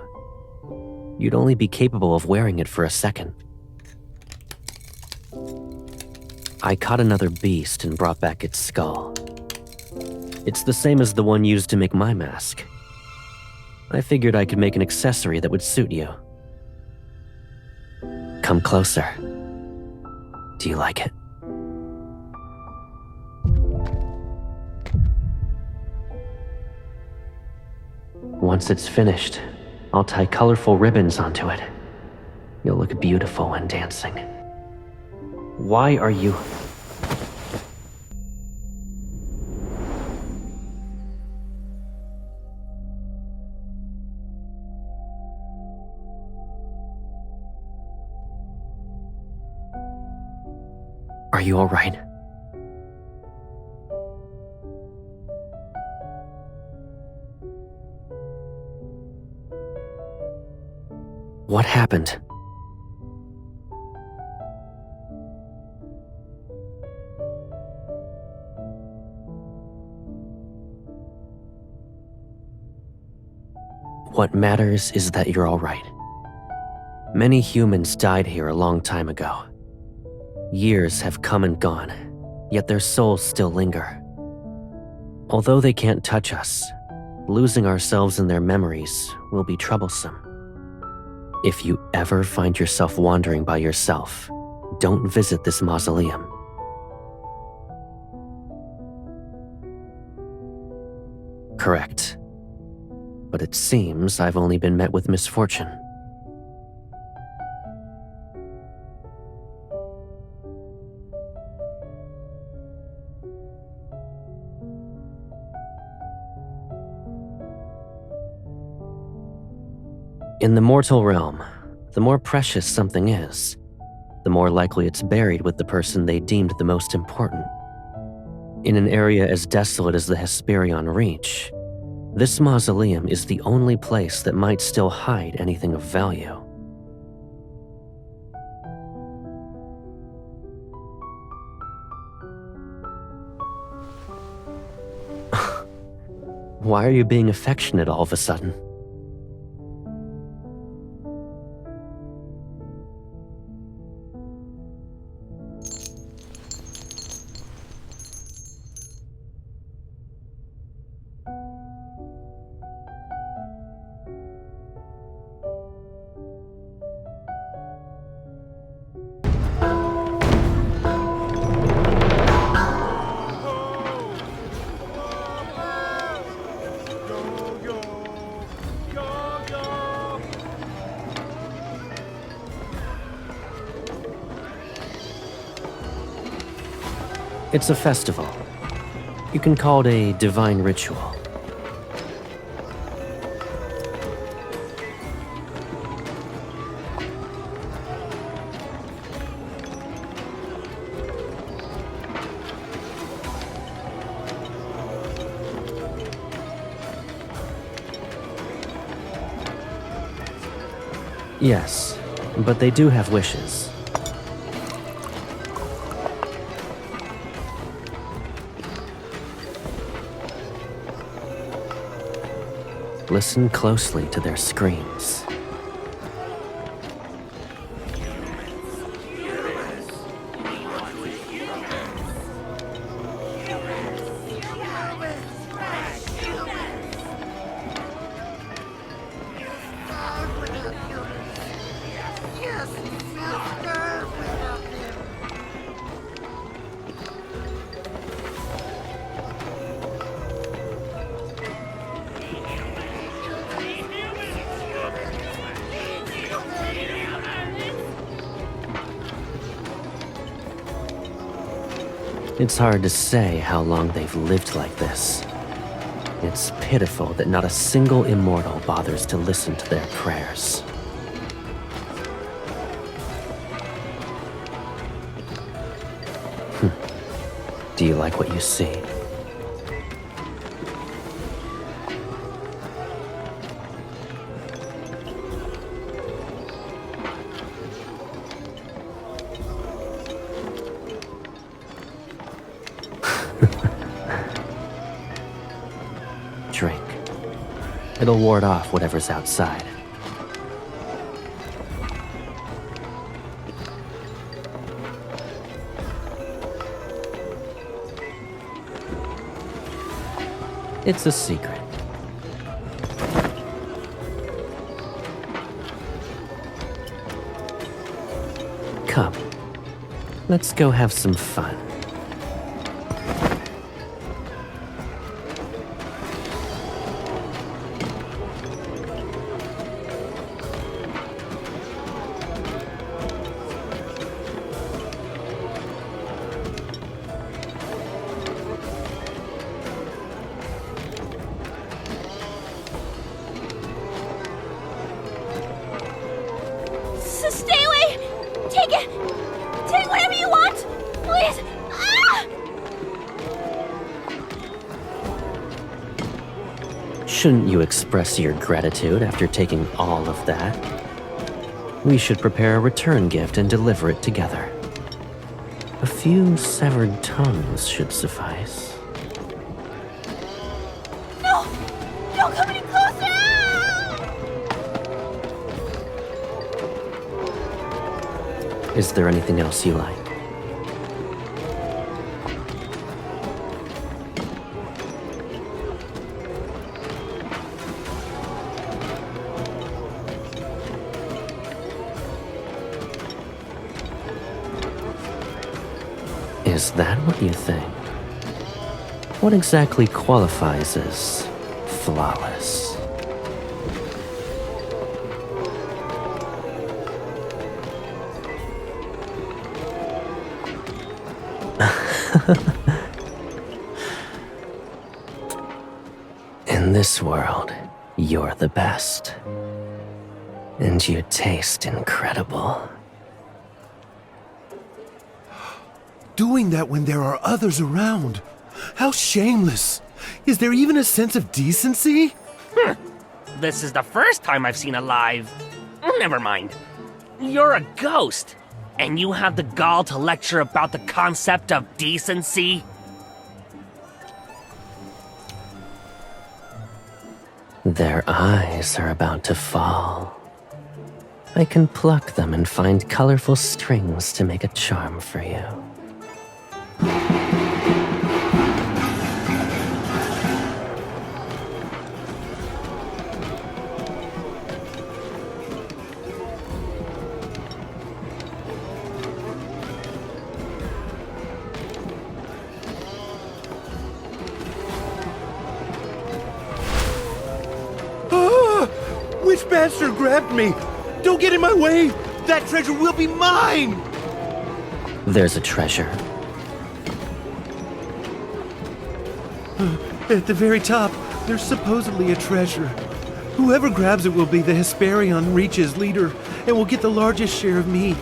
You'd only be capable of wearing it for a second. I caught another beast and brought back its skull. It's the same as the one used to make my mask. I figured I could make an accessory that would suit you. Come closer. Do you like it? Once it's finished, I'll tie colorful ribbons onto it. You'll look beautiful when dancing. Why are you... Are you all right? What happened? What matters is that you're all right. Many humans died here a long time ago. Years have come and gone, yet their souls still linger. Although they can't touch us, losing ourselves in their memories will be troublesome. If you ever find yourself wandering by yourself, don't visit this mausoleum. Correct. But it seems I've only been met with misfortune. In the mortal realm, the more precious something is, the more likely it's buried with the person they deemed the most important. In an area as desolate as the Hesperion Reach, this mausoleum is the only place that might still hide anything of value. Why are you being affectionate all of a sudden? It's a festival. You can call it a divine ritual. Yes, but they do have wishes. Listen closely to their screams. It's hard to say how long they've lived like this. It's pitiful that not a single immortal bothers to listen to their prayers. Do you like what you see? Drink. It'll ward off whatever's outside. It's a secret. Come, let's go have some fun. Stay away! Take it! Take whatever you want! Please! Ah! Shouldn't you express your gratitude after taking all of that? We should prepare a return gift and deliver it together. A few severed tongues should suffice. No! Don't come any closer! Ah! Is there anything else you like? Is that what you think? What exactly qualifies as flawless? In this world, you're the best. And you taste incredible. Doing that when there are others around. How shameless. Is there even a sense of decency? This is the first time I've seen a live. Never mind. You're a ghost, and you have the gall to lecture about the concept of decency? Their eyes are about to fall. I can pluck them and find colorful strings to make a charm for you. Which bastard grabbed me? Don't get in my way! That treasure will be mine! There's a treasure. At the very top, there's supposedly a treasure. Whoever grabs it will be the Hesperion Reach's leader, and will get the largest share of meat.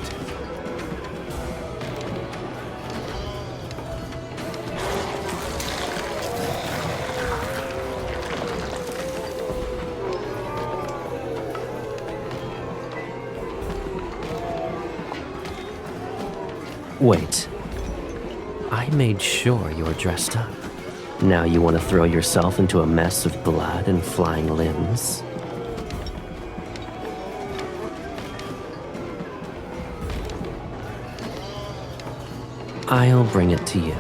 Wait. I made sure you were dressed up. Now you want to throw yourself into a mess of blood and flying limbs? I'll bring it to you.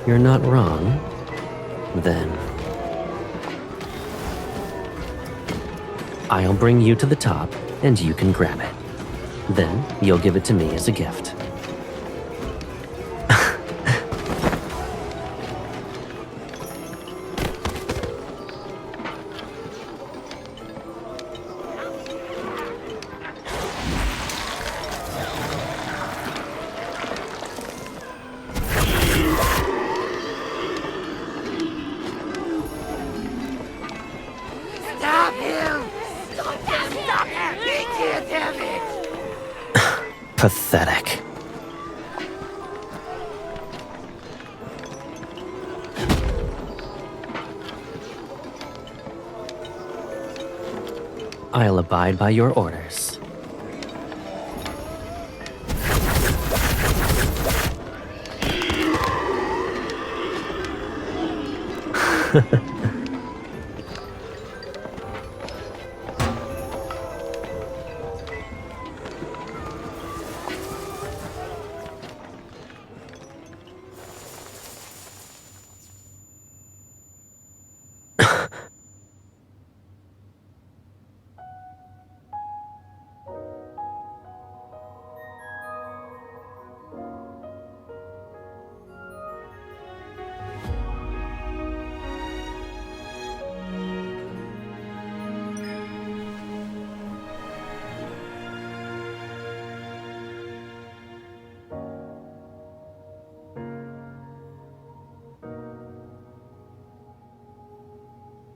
You're not wrong, then. I'll bring you to the top, and you can grab it. Then, you'll give it to me as a gift. can't have it. Pathetic. I'll abide by your orders.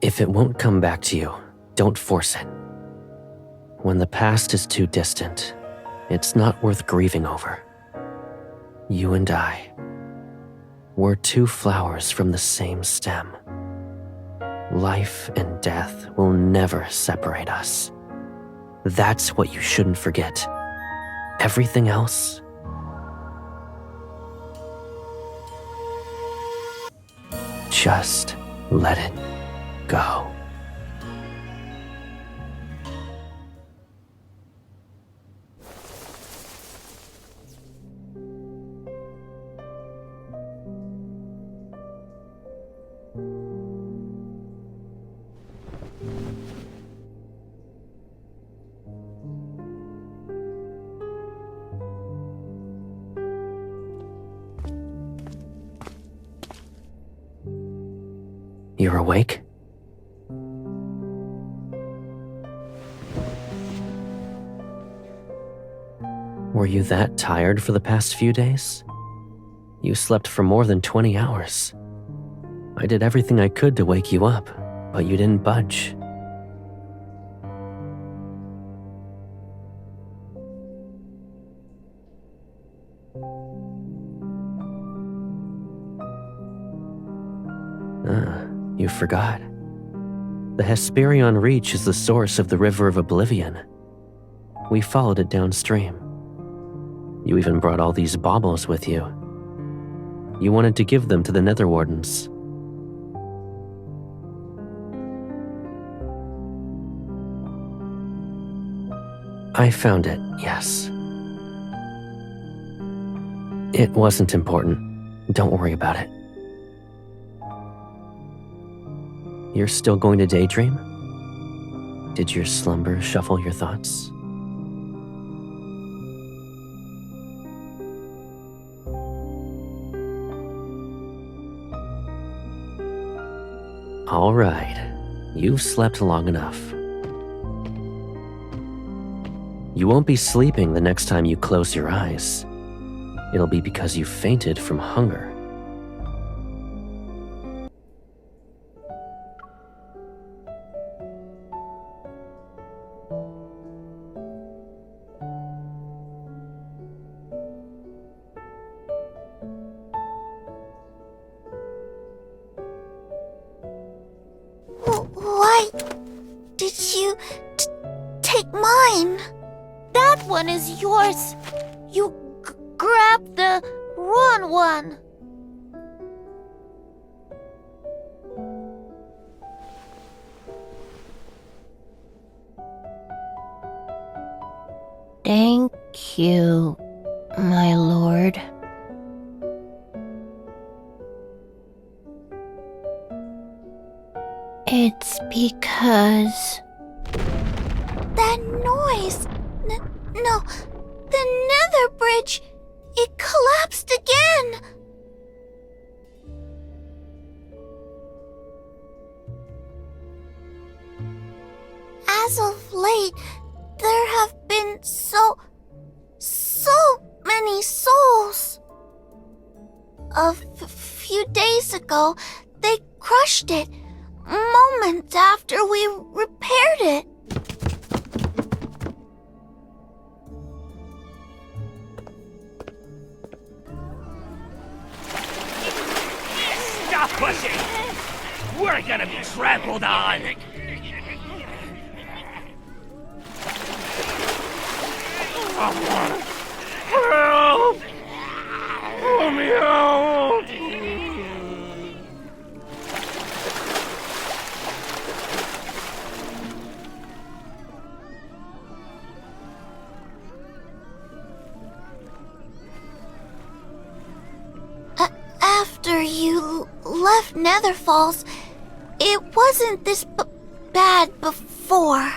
If it won't come back to you, don't force it. When the past is too distant, it's not worth grieving over. You and I, we're two flowers from the same stem. Life and death will never separate us. That's what you shouldn't forget. Everything else, just let it go. You're awake? Were you that tired for the past few days? You slept for more than 20 hours. I did everything I could to wake you up, but you didn't budge. You forgot. The Hesperion Reach is the source of the River of Oblivion. We followed it downstream. You even brought all these baubles with you. You wanted to give them to the Nether Wardens. I found it, yes. It wasn't important. Don't worry about it. You're still going to daydream? Did your slumber shuffle your thoughts? All right, you've slept long enough. You won't be sleeping the next time you close your eyes. It'll be because you fainted from hunger. Why did you take mine? That one is yours. You grabbed the wrong one. Thank you, my lord. It's because... That noise! No, the nether bridge! It collapsed again! As of late, there have been so many souls. A few days ago, they crushed it, moments after we repaired it. gonna be trampled on. Help! Let me out! After you left Netherfalls, it wasn't this bad before.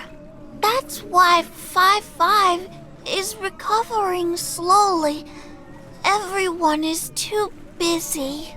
That's why 5-5 is recovering slowly. Everyone is too busy.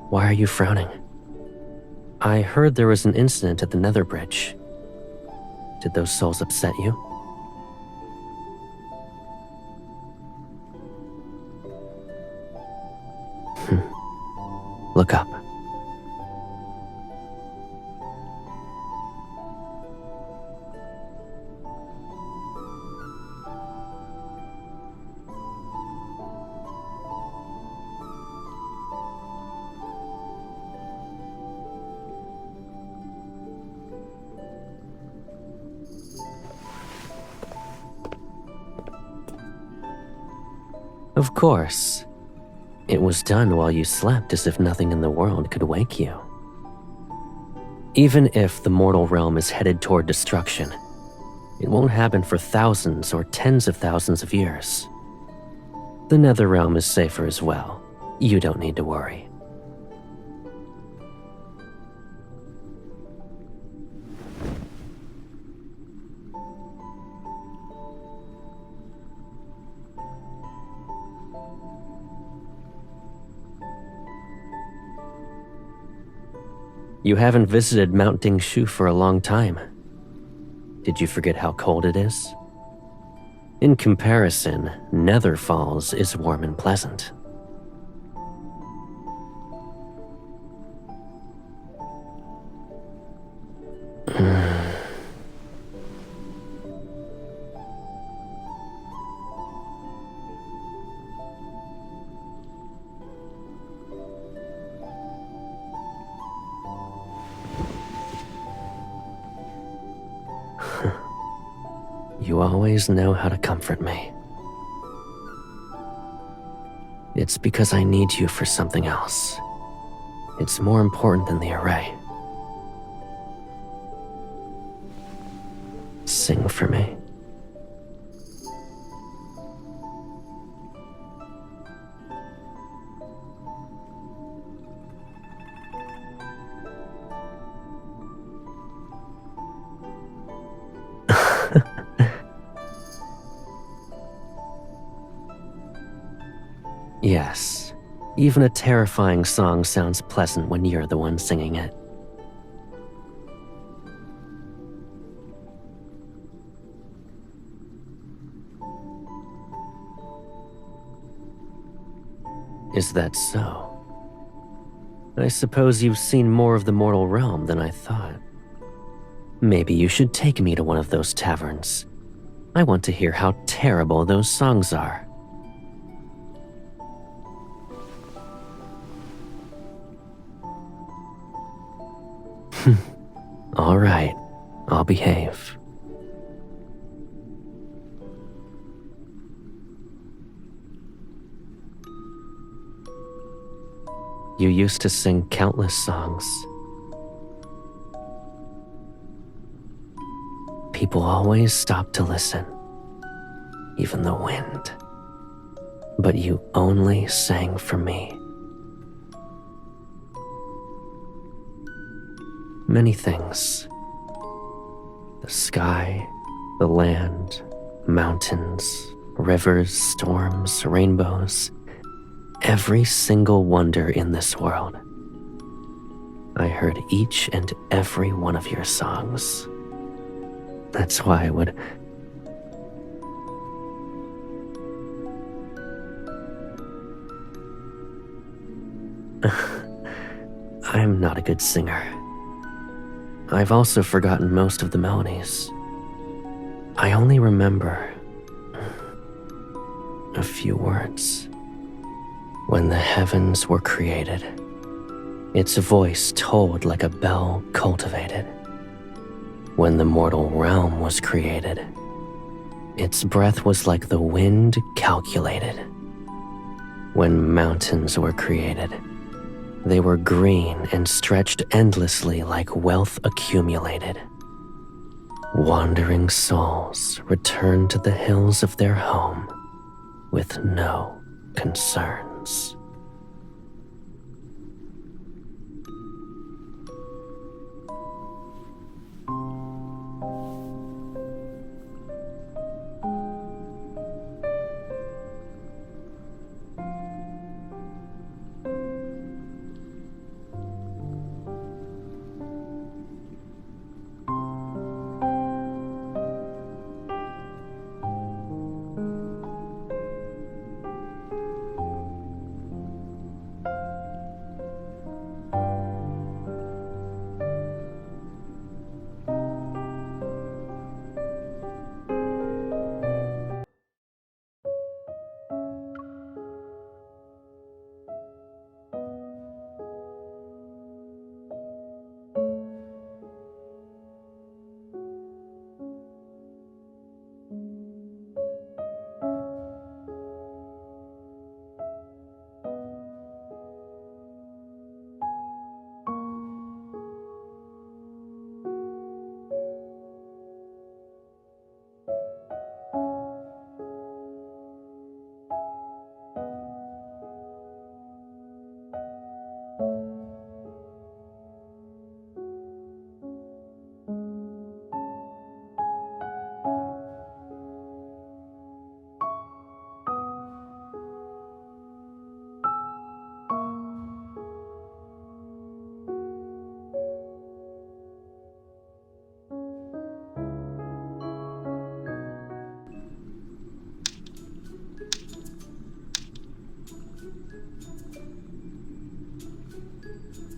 Why are you frowning? I heard there was an incident at the Nether Bridge. Did those souls upset you? Look up. Of course. It was done while you slept as if nothing in the world could wake you. Even if the mortal realm is headed toward destruction, it won't happen for thousands or tens of thousands of years. The Nether realm is safer as well. You don't need to worry. You haven't visited Mount Dingshu for a long time. Did you forget how cold it is? In comparison, Netherfalls is warm and pleasant. You always know how to comfort me. It's because I need you for something else. It's more important than the array. Sing for me. Yes, even a terrifying song sounds pleasant when you're the one singing it. Is that so? I suppose you've seen more of the mortal realm than I thought. Maybe you should take me to one of those taverns. I want to hear how terrible those songs are. All right, I'll behave. You used to sing countless songs. People always stopped to listen, even the wind. But you only sang for me. Many things. The sky, the land, mountains, rivers, storms, rainbows. Every single wonder in this world. I heard each and every one of your songs. That's why I would... I'm not a good singer. I've also forgotten most of the melodies. I only remember a few words. When the heavens were created, its voice tolled like a bell cultivated. When the mortal realm was created, its breath was like the wind calculated. When mountains were created, they were green and stretched endlessly like wealth accumulated. Wandering souls returned to the hills of their home with no concerns.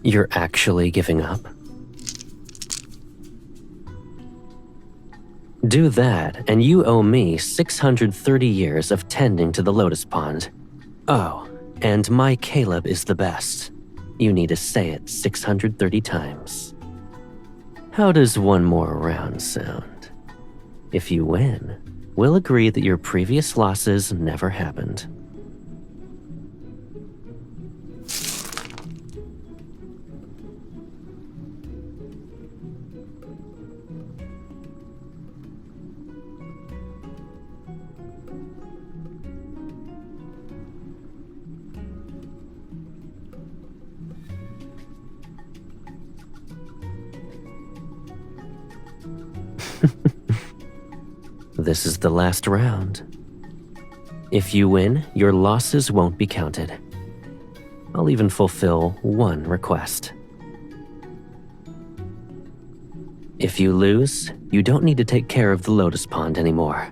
You're actually giving up? Do that, and you owe me 630 years of tending to the lotus pond. Oh, and my Caleb is the best. You need to say it 630 times. How does one more round sound? If you win, we'll agree that your previous losses never happened. This is the last round. If you win, your losses won't be counted. I'll even fulfill one request. If you lose, you don't need to take care of the lotus pond anymore.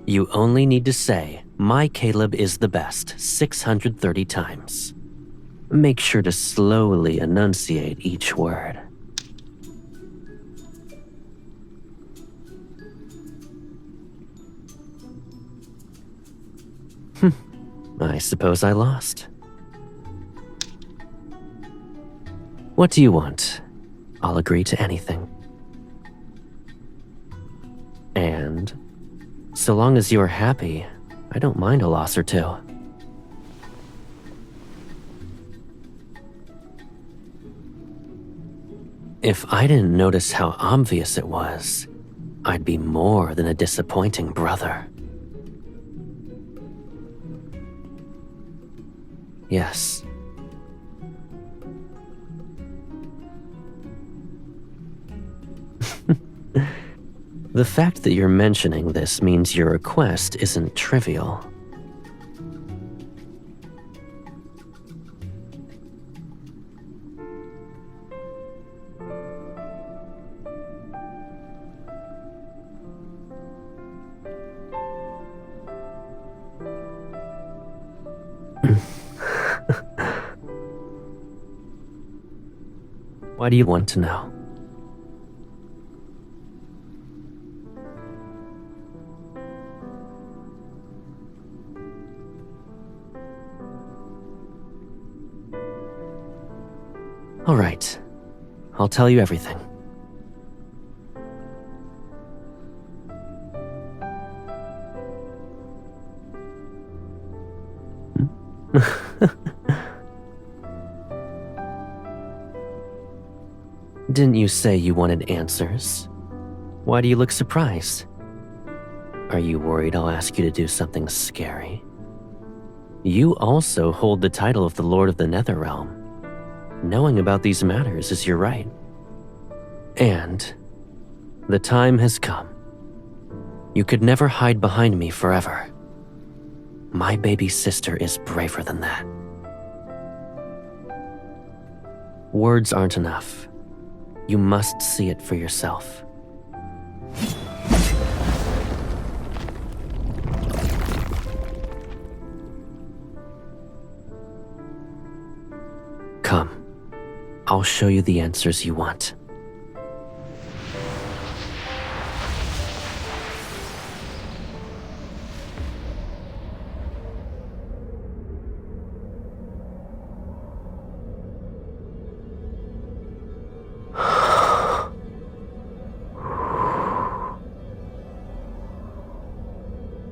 You only need to say, "My Caleb is the best," 630 times. Make sure to slowly enunciate each word. I suppose I lost. What do you want? I'll agree to anything. And so long as you're happy, I don't mind a loss or two. If I didn't notice how obvious it was, I'd be more than a disappointing brother. Yes. The fact that you're mentioning this means your request isn't trivial. Why do you want to know? All right, I'll tell you everything. Didn't you say you wanted answers? Why do you look surprised? Are you worried I'll ask you to do something scary? You also hold the title of the Lord of the Netherrealm. Knowing about these matters is your right. And the time has come. You could never hide behind me forever. My baby sister is braver than that. Words aren't enough. You must see it for yourself. Come, I'll show you the answers you want.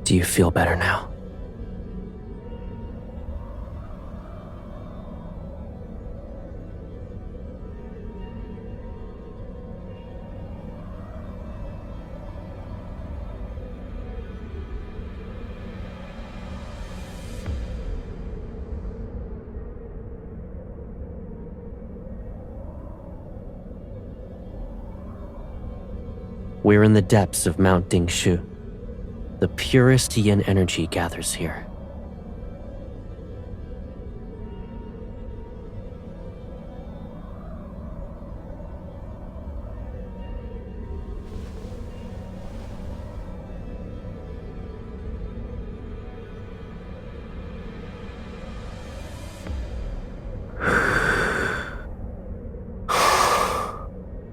Do you feel better now? We're in the depths of Mount Dingshu. The purest yin energy gathers here.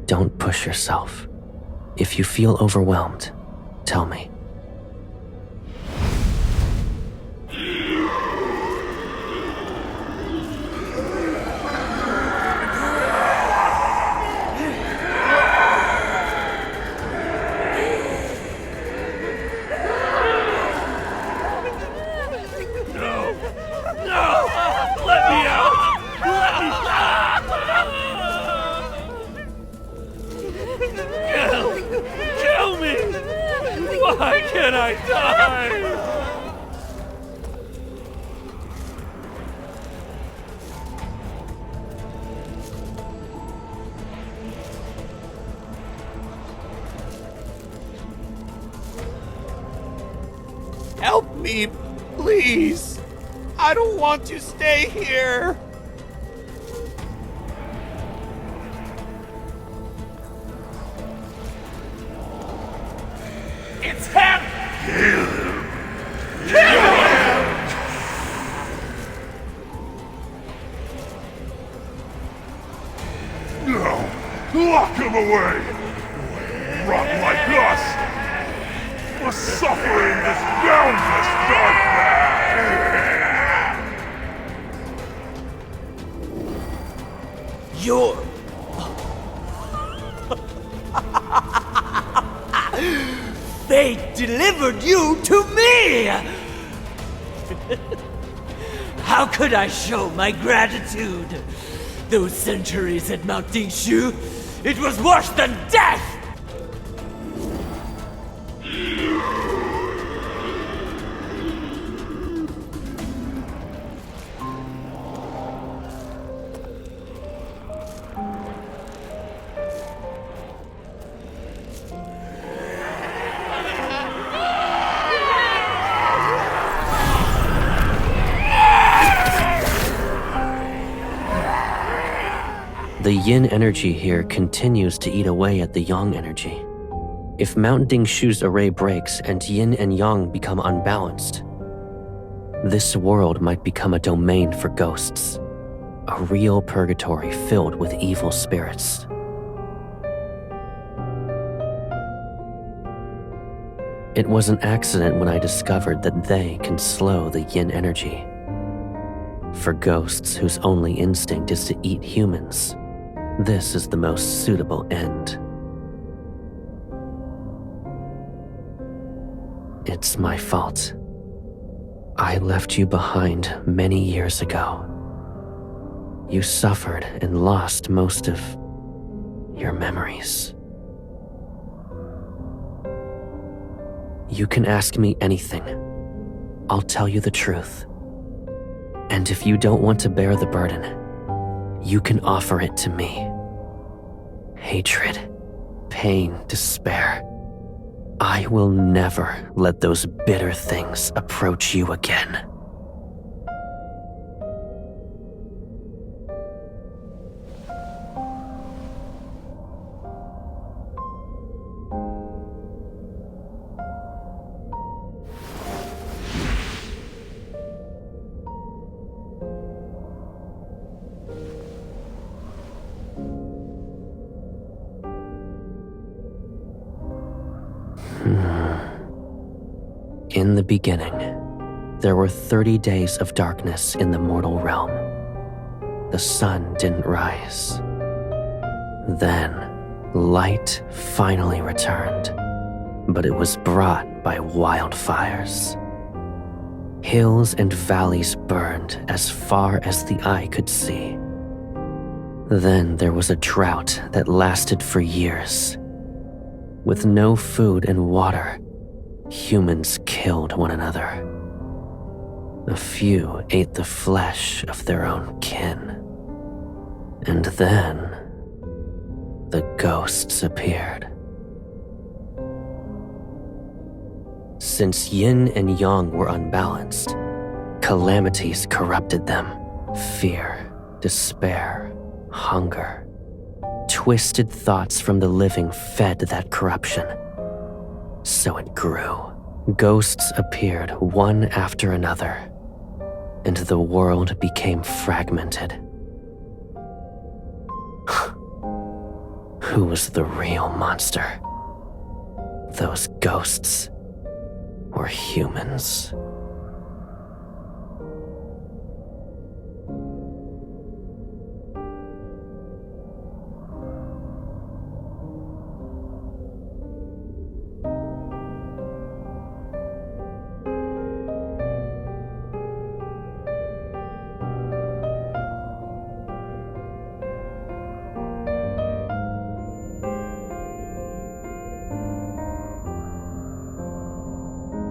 Don't push yourself. If you feel overwhelmed, tell me. Why can't I die? Help me, please. I don't want to stay here. It's him! Kill him! Kill him! No! Lock him away! Rot like us! Must suffer in this boundless darkness! You're... Fate delivered you to me! How could I show my gratitude? Those centuries at Mount Dingshu, It was worse than death! The yin energy here continues to eat away at the yang energy. If Mount Dingshu's array breaks and yin and yang become unbalanced, this world might become a domain for ghosts, a real purgatory filled with evil spirits. It was an accident when I discovered that they can slow the yin energy. For ghosts whose only instinct is to eat humans, this is the most suitable end. It's my fault. I left you behind many years ago. You suffered and lost most of your memories. You can ask me anything. I'll tell you the truth. And if you don't want to bear the burden, you can offer it to me. Hatred, pain, despair. I will never let those bitter things approach you again. In the beginning, there were 30 days of darkness in the mortal realm. The sun didn't rise. Then, light finally returned, but it was brought by wildfires. Hills and valleys burned as far as the eye could see. Then there was a drought that lasted for years. With no food and water, humans killed one another. A few ate the flesh of their own kin. And then, the ghosts appeared. Since yin and yang were unbalanced, calamities corrupted them. Fear, despair, hunger. Twisted thoughts from the living fed that corruption. So it grew. Ghosts appeared one after another, and the world became fragmented. Who was the real monster? Those ghosts or humans?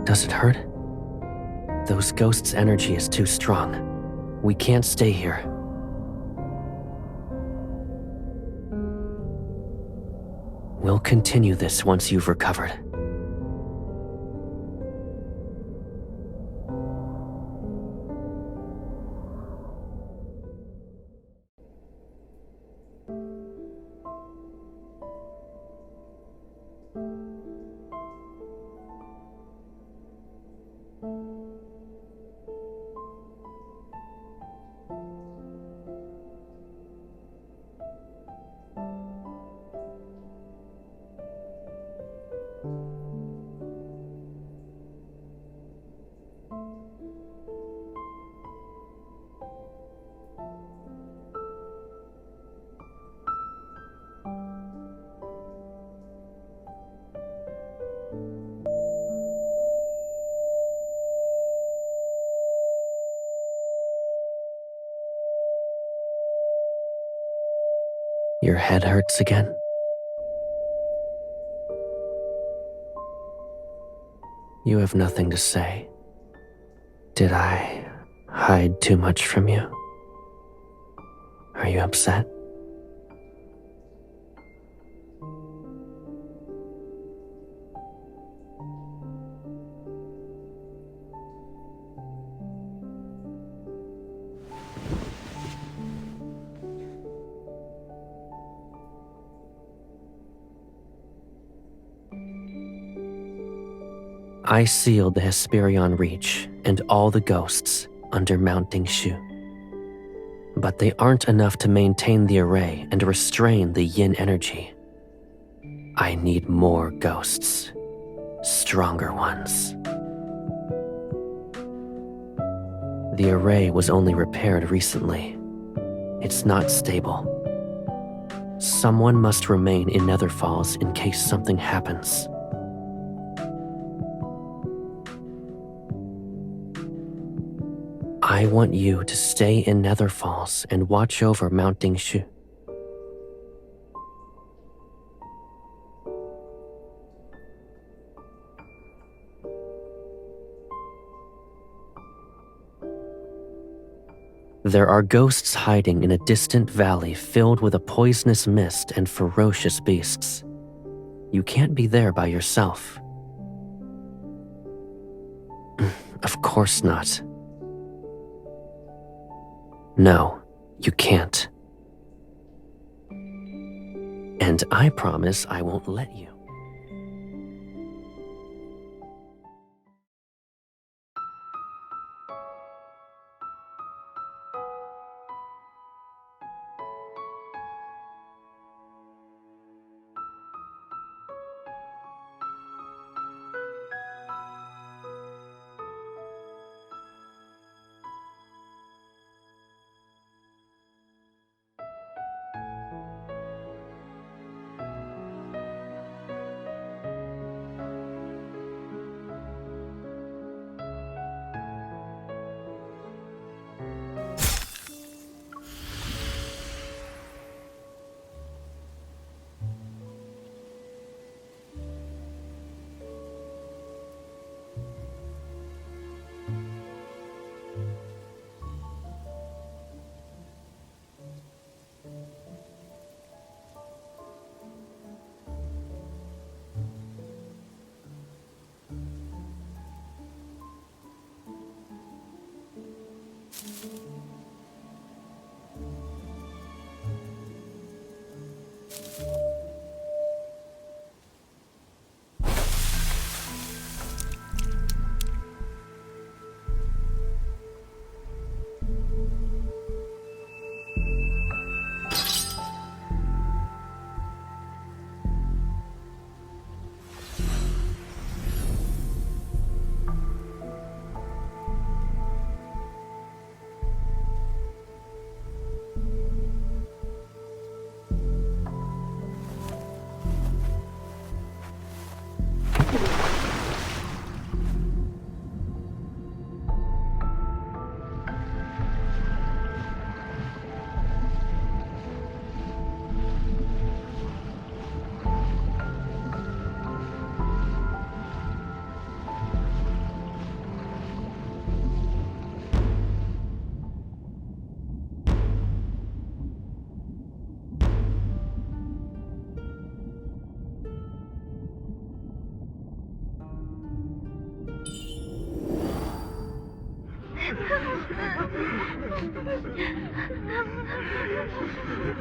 Does it hurt? Those ghosts' energy is too strong. We can't stay here. We'll continue this once you've recovered. Your head hurts again? You have nothing to say. Did I hide too much from you? Are you upset? I sealed the Hesperion Reach and all the ghosts under Mount Dingshu. But they aren't enough to maintain the array and restrain the yin energy. I need more ghosts. Stronger ones. The array was only repaired recently. It's not stable. Someone must remain in Netherfalls in case something happens. I want you to stay in Netherfalls and watch over Mount Dingshu. There are ghosts hiding in a distant valley filled with a poisonous mist and ferocious beasts. You can't be there by yourself. Of course not. No, you can't. And I promise I won't let you.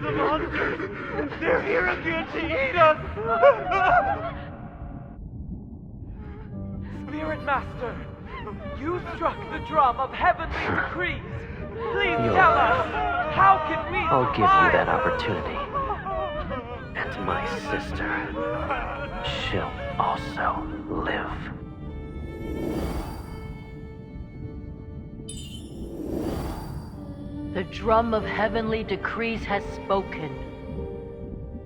The monsters! They're here again to eat us! Spirit Master, you struck the drum of heavenly decrees. Please tell us, how can we I'll give you that opportunity. And my sister, she'll also live. The drum of heavenly decrees has spoken.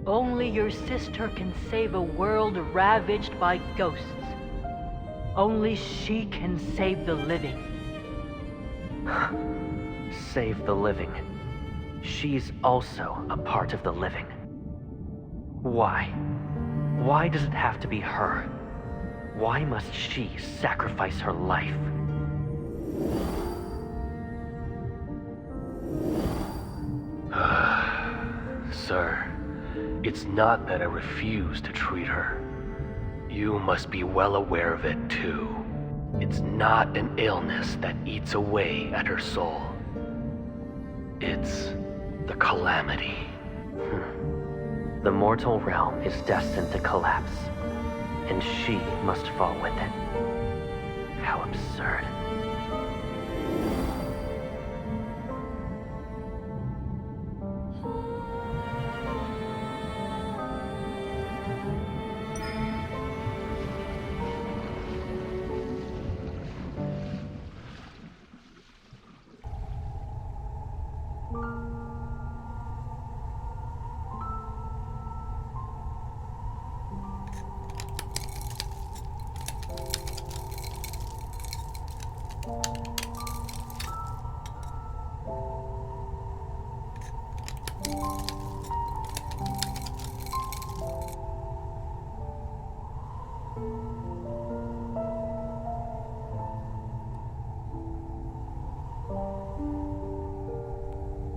Only your sister can save a world ravaged by ghosts. Only she can save the living. Save the living. she's also a part of the living. Why? Why does it have to be her? Why must she sacrifice her life? Sir, it's not that I refuse to treat her. You must be well aware of it too. It's not an illness that eats away at her soul. It's the calamity. The mortal realm is destined to collapse, and she must fall with it. How absurd.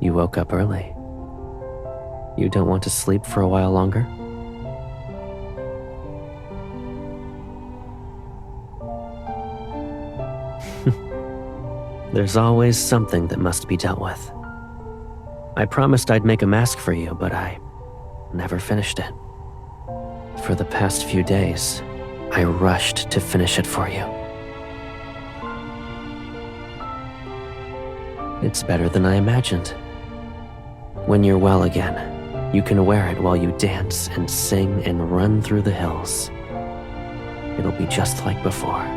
You woke up early. You don't want to sleep for a while longer? There's always something that must be dealt with. I promised I'd make a mask for you, but I never finished it. For the past few days, I rushed to finish it for you. It's better than I imagined. When you're well again, you can wear it while you dance and sing and run through the hills. It'll be just like before.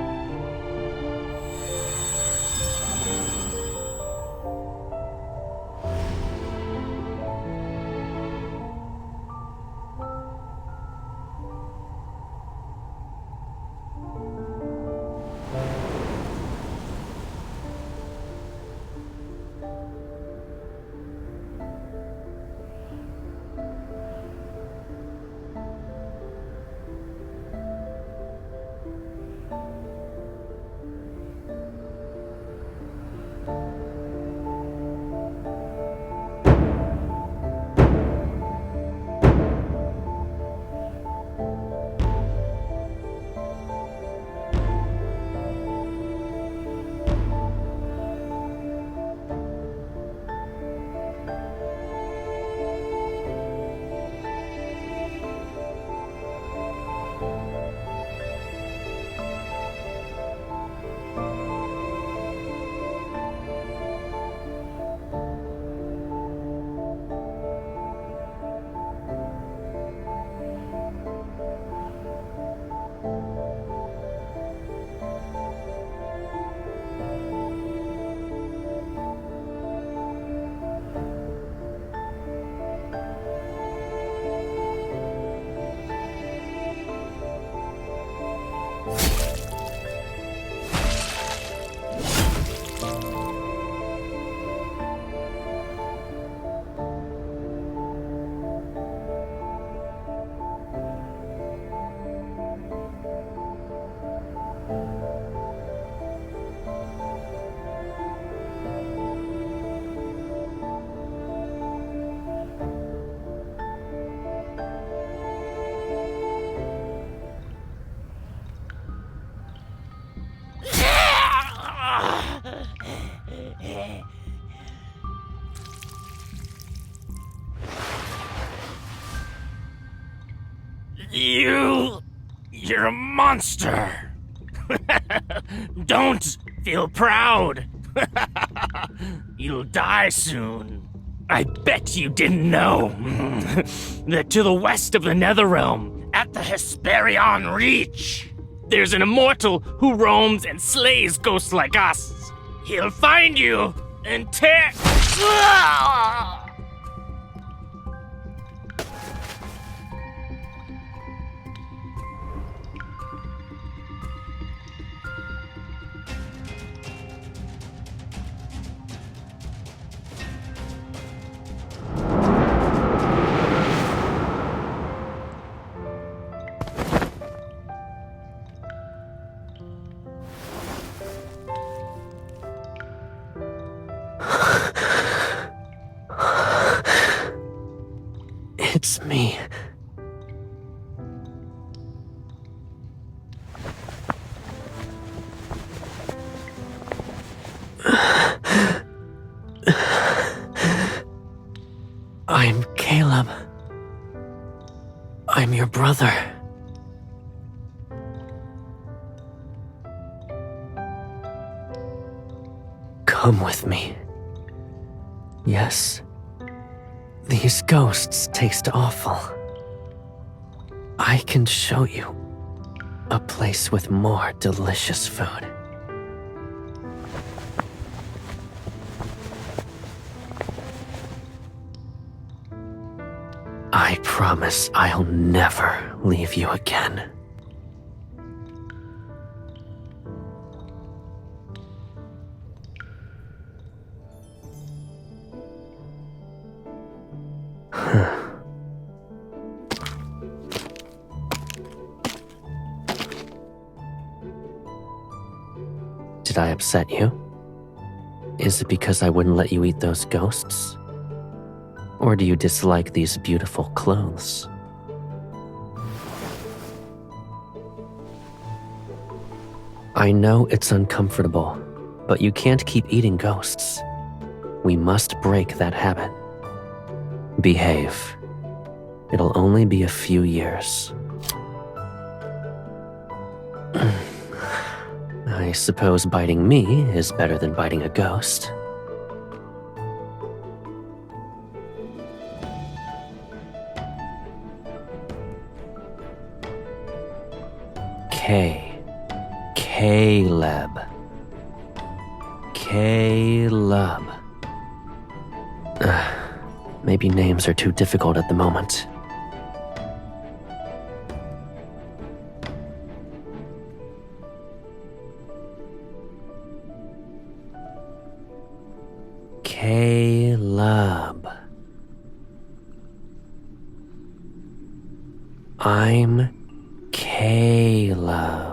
You're a monster! Don't feel proud! You'll die soon. I bet you didn't know that to the west of the Netherrealm, at the Hesperion Reach, there's an immortal who roams and slays ghosts like us. He'll find you and tear... It's me. I'm Caleb. I'm your brother. Come with me. Yes, these ghosts taste awful. I can show you a place with more delicious food. I promise I'll never leave you again. Did I upset you? Is it because I wouldn't let you eat those ghosts? Or do you dislike these beautiful clothes? I know it's uncomfortable, but you can't keep eating ghosts. We must break that habit. Behave. It'll only be a few years. I suppose biting me is better than biting a ghost. Caleb. Caleb. Maybe names are too difficult at the moment. Caleb. I'm Caleb.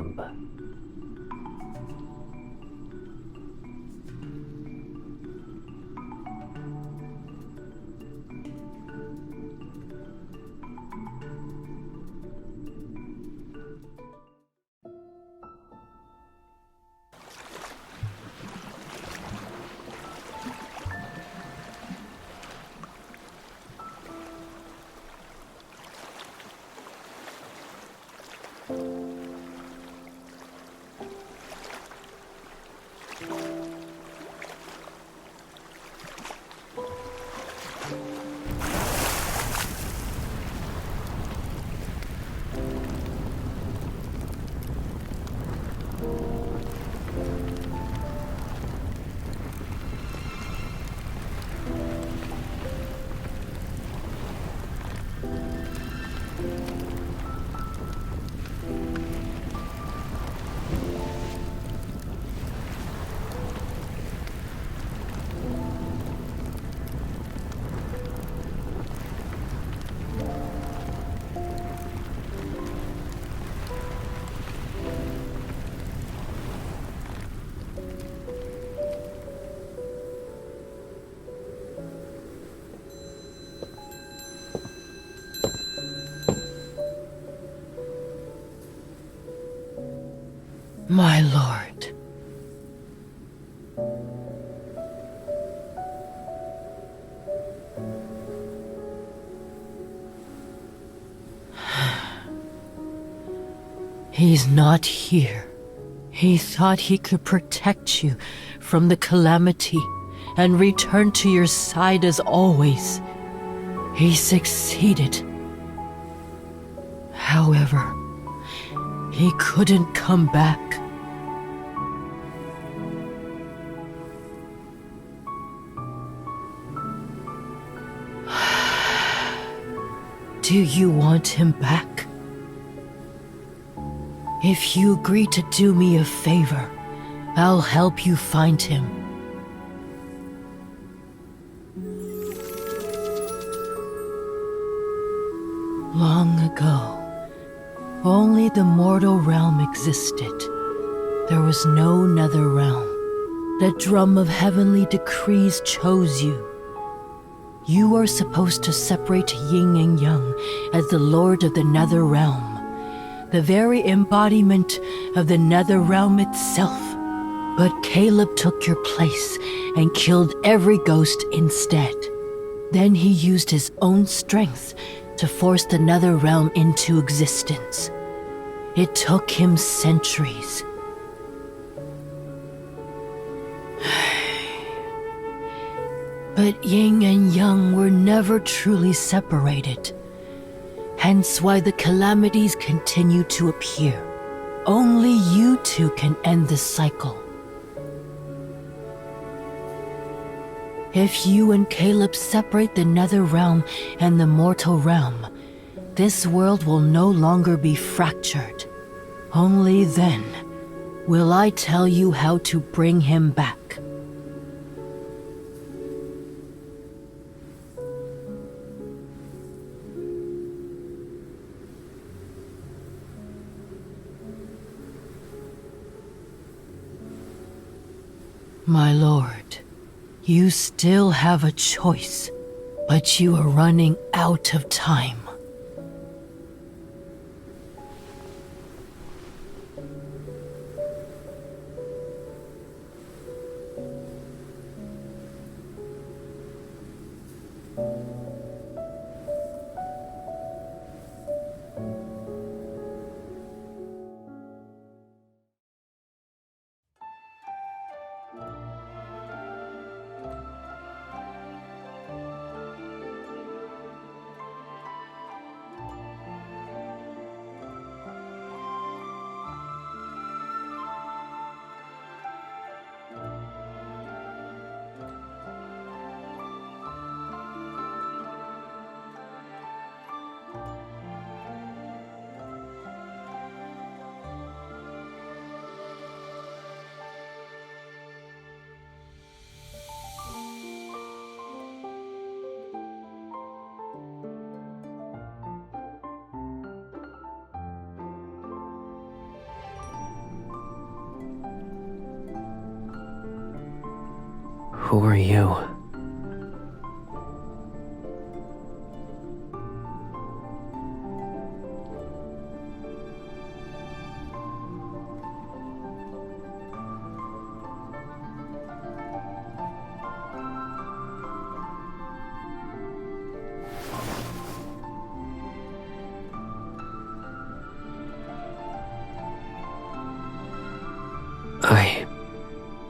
My lord. He's not here. He thought he could protect you from the calamity and return to your side as always. He succeeded. However, he couldn't come back. Do you want him back? If you agree to do me a favor, I'll help you find him. Long ago, only the mortal realm existed. There was no nether realm. The drum of heavenly decrees chose you. You are supposed to separate yin and yang as the Lord of the Nether Realm, the very embodiment of the Nether Realm itself. But Caleb took your place and killed every ghost instead. Then he used his own strength to force the Nether Realm into existence. It took him centuries. But yin and yang were never truly separated. Hence why the calamities continue to appear. Only you two can end this cycle. If you and Caleb separate the Nether Realm and the mortal realm, this world will no longer be fractured. Only then will I tell you how to bring him back. My lord, you still have a choice, but you are running out of time. Who are you? I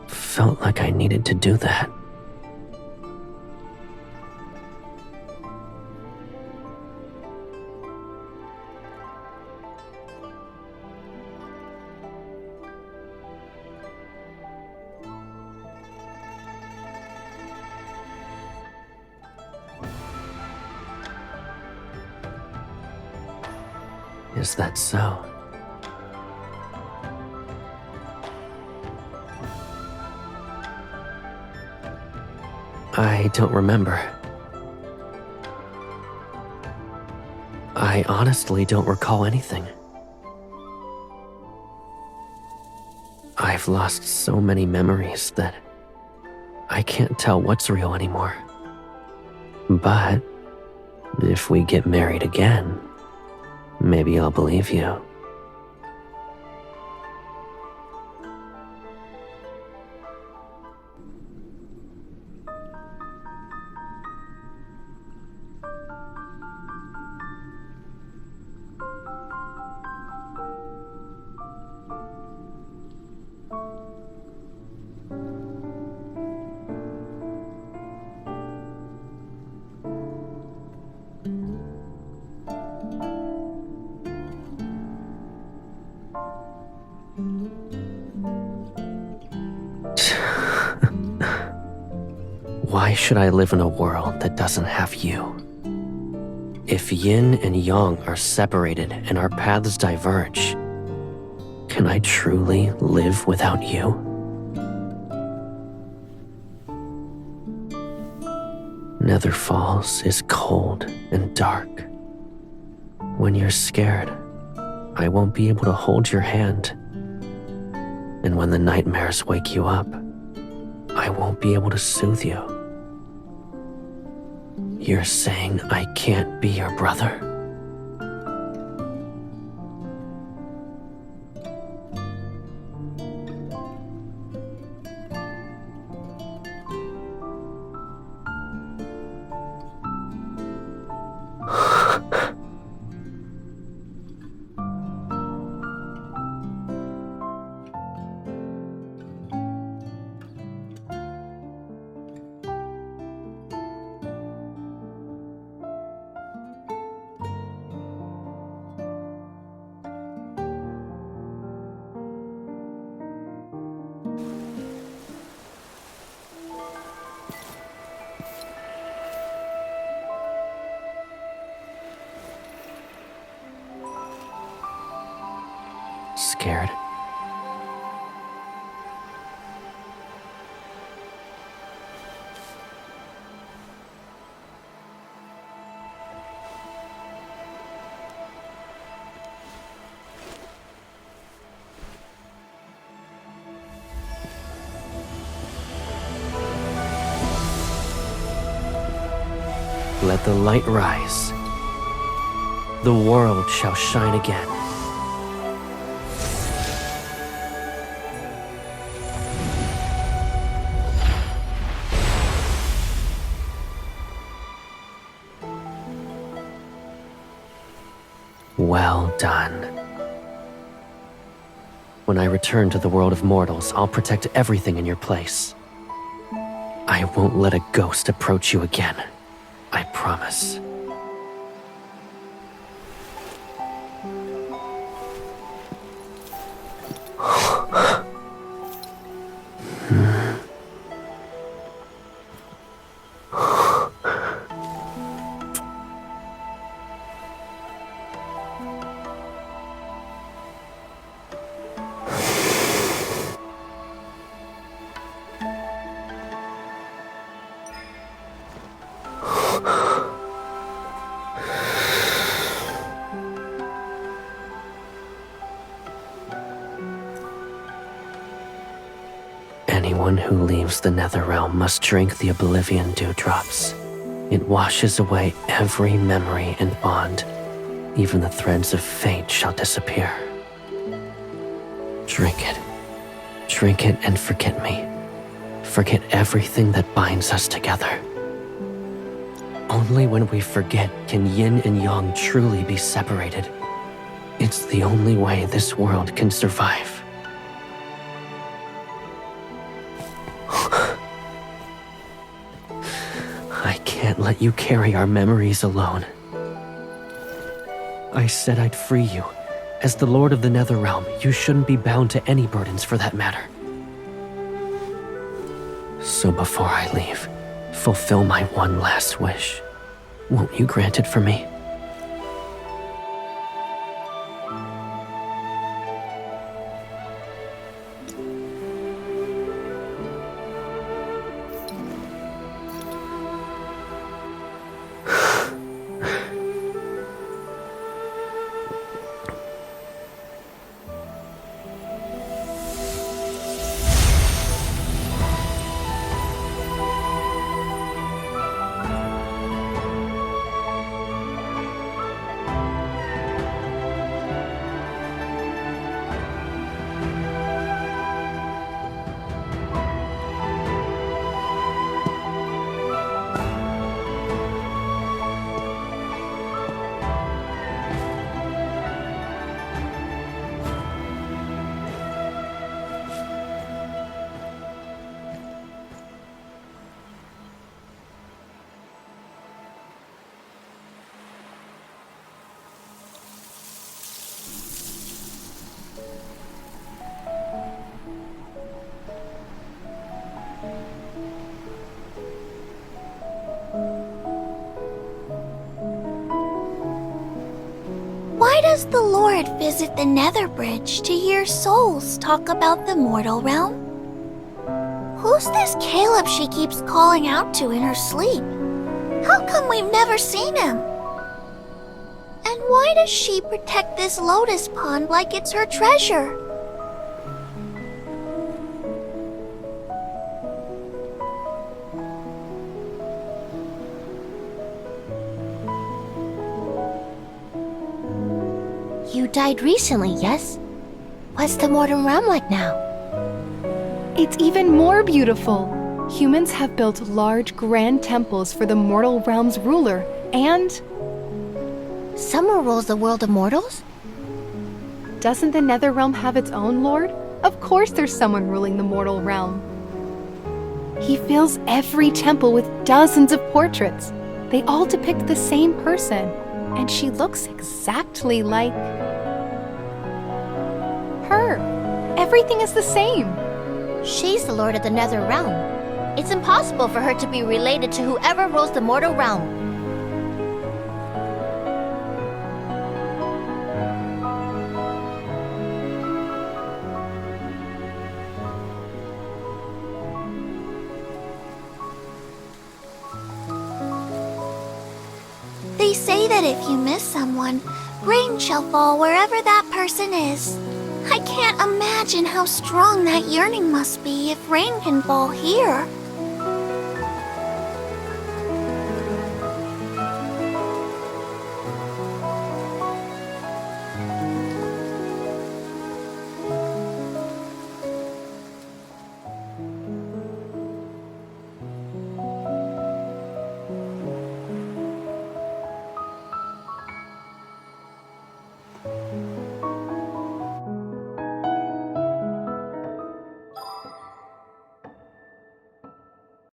felt like I needed to do that. Is that so? I don't remember. I honestly don't recall anything. I've lost so many memories that I can't tell what's real anymore. But if we get married again, maybe I'll believe you. Why should I live in a world that doesn't have you? If yin and yang are separated and our paths diverge, can I truly live without you? Netherfalls is cold and dark. When you're scared, I won't be able to hold your hand. And when the nightmares wake you up, I won't be able to soothe you. You're saying I can't be your brother? Scared? Let the light rise. The world shall shine again. Well done. When I return to the world of mortals, I'll protect everything in your place. I won't let a ghost approach you again. I promise. Anyone who leaves the Netherrealm must drink the Oblivion Dewdrops. It washes away every memory and bond. Even the threads of fate shall disappear. Drink it. Drink it and forget me. Forget everything that binds us together. Only when we forget can yin and yang truly be separated. It's the only way this world can survive. I can't let you carry our memories alone. I said I'd free you. As the Lord of the Netherrealm, you shouldn't be bound to any burdens for that matter. So before I leave, fulfill my one last wish. Won't you grant it for me? Why does the Lord visit the Nether Bridge to hear souls talk about the mortal realm? Who's this Caleb she keeps calling out to in her sleep? How come we've never seen him? And why does she protect this lotus pond like it's her treasure? You died recently, yes? What's the mortal realm like now? It's even more beautiful. Humans have built large, grand temples for the mortal realm's ruler, and... Someone rules the world of mortals? Doesn't the Netherrealm have its own lord? Of course there's someone ruling the mortal realm. He fills every temple with dozens of portraits. They all depict the same person, and she looks exactly like... her. Everything is the same. She's the lord of the Nether Realm. It's impossible for her to be related to whoever rules the mortal realm. They say that if you miss someone, rain shall fall wherever that person is. I can't imagine how strong that yearning must be if rain can fall here.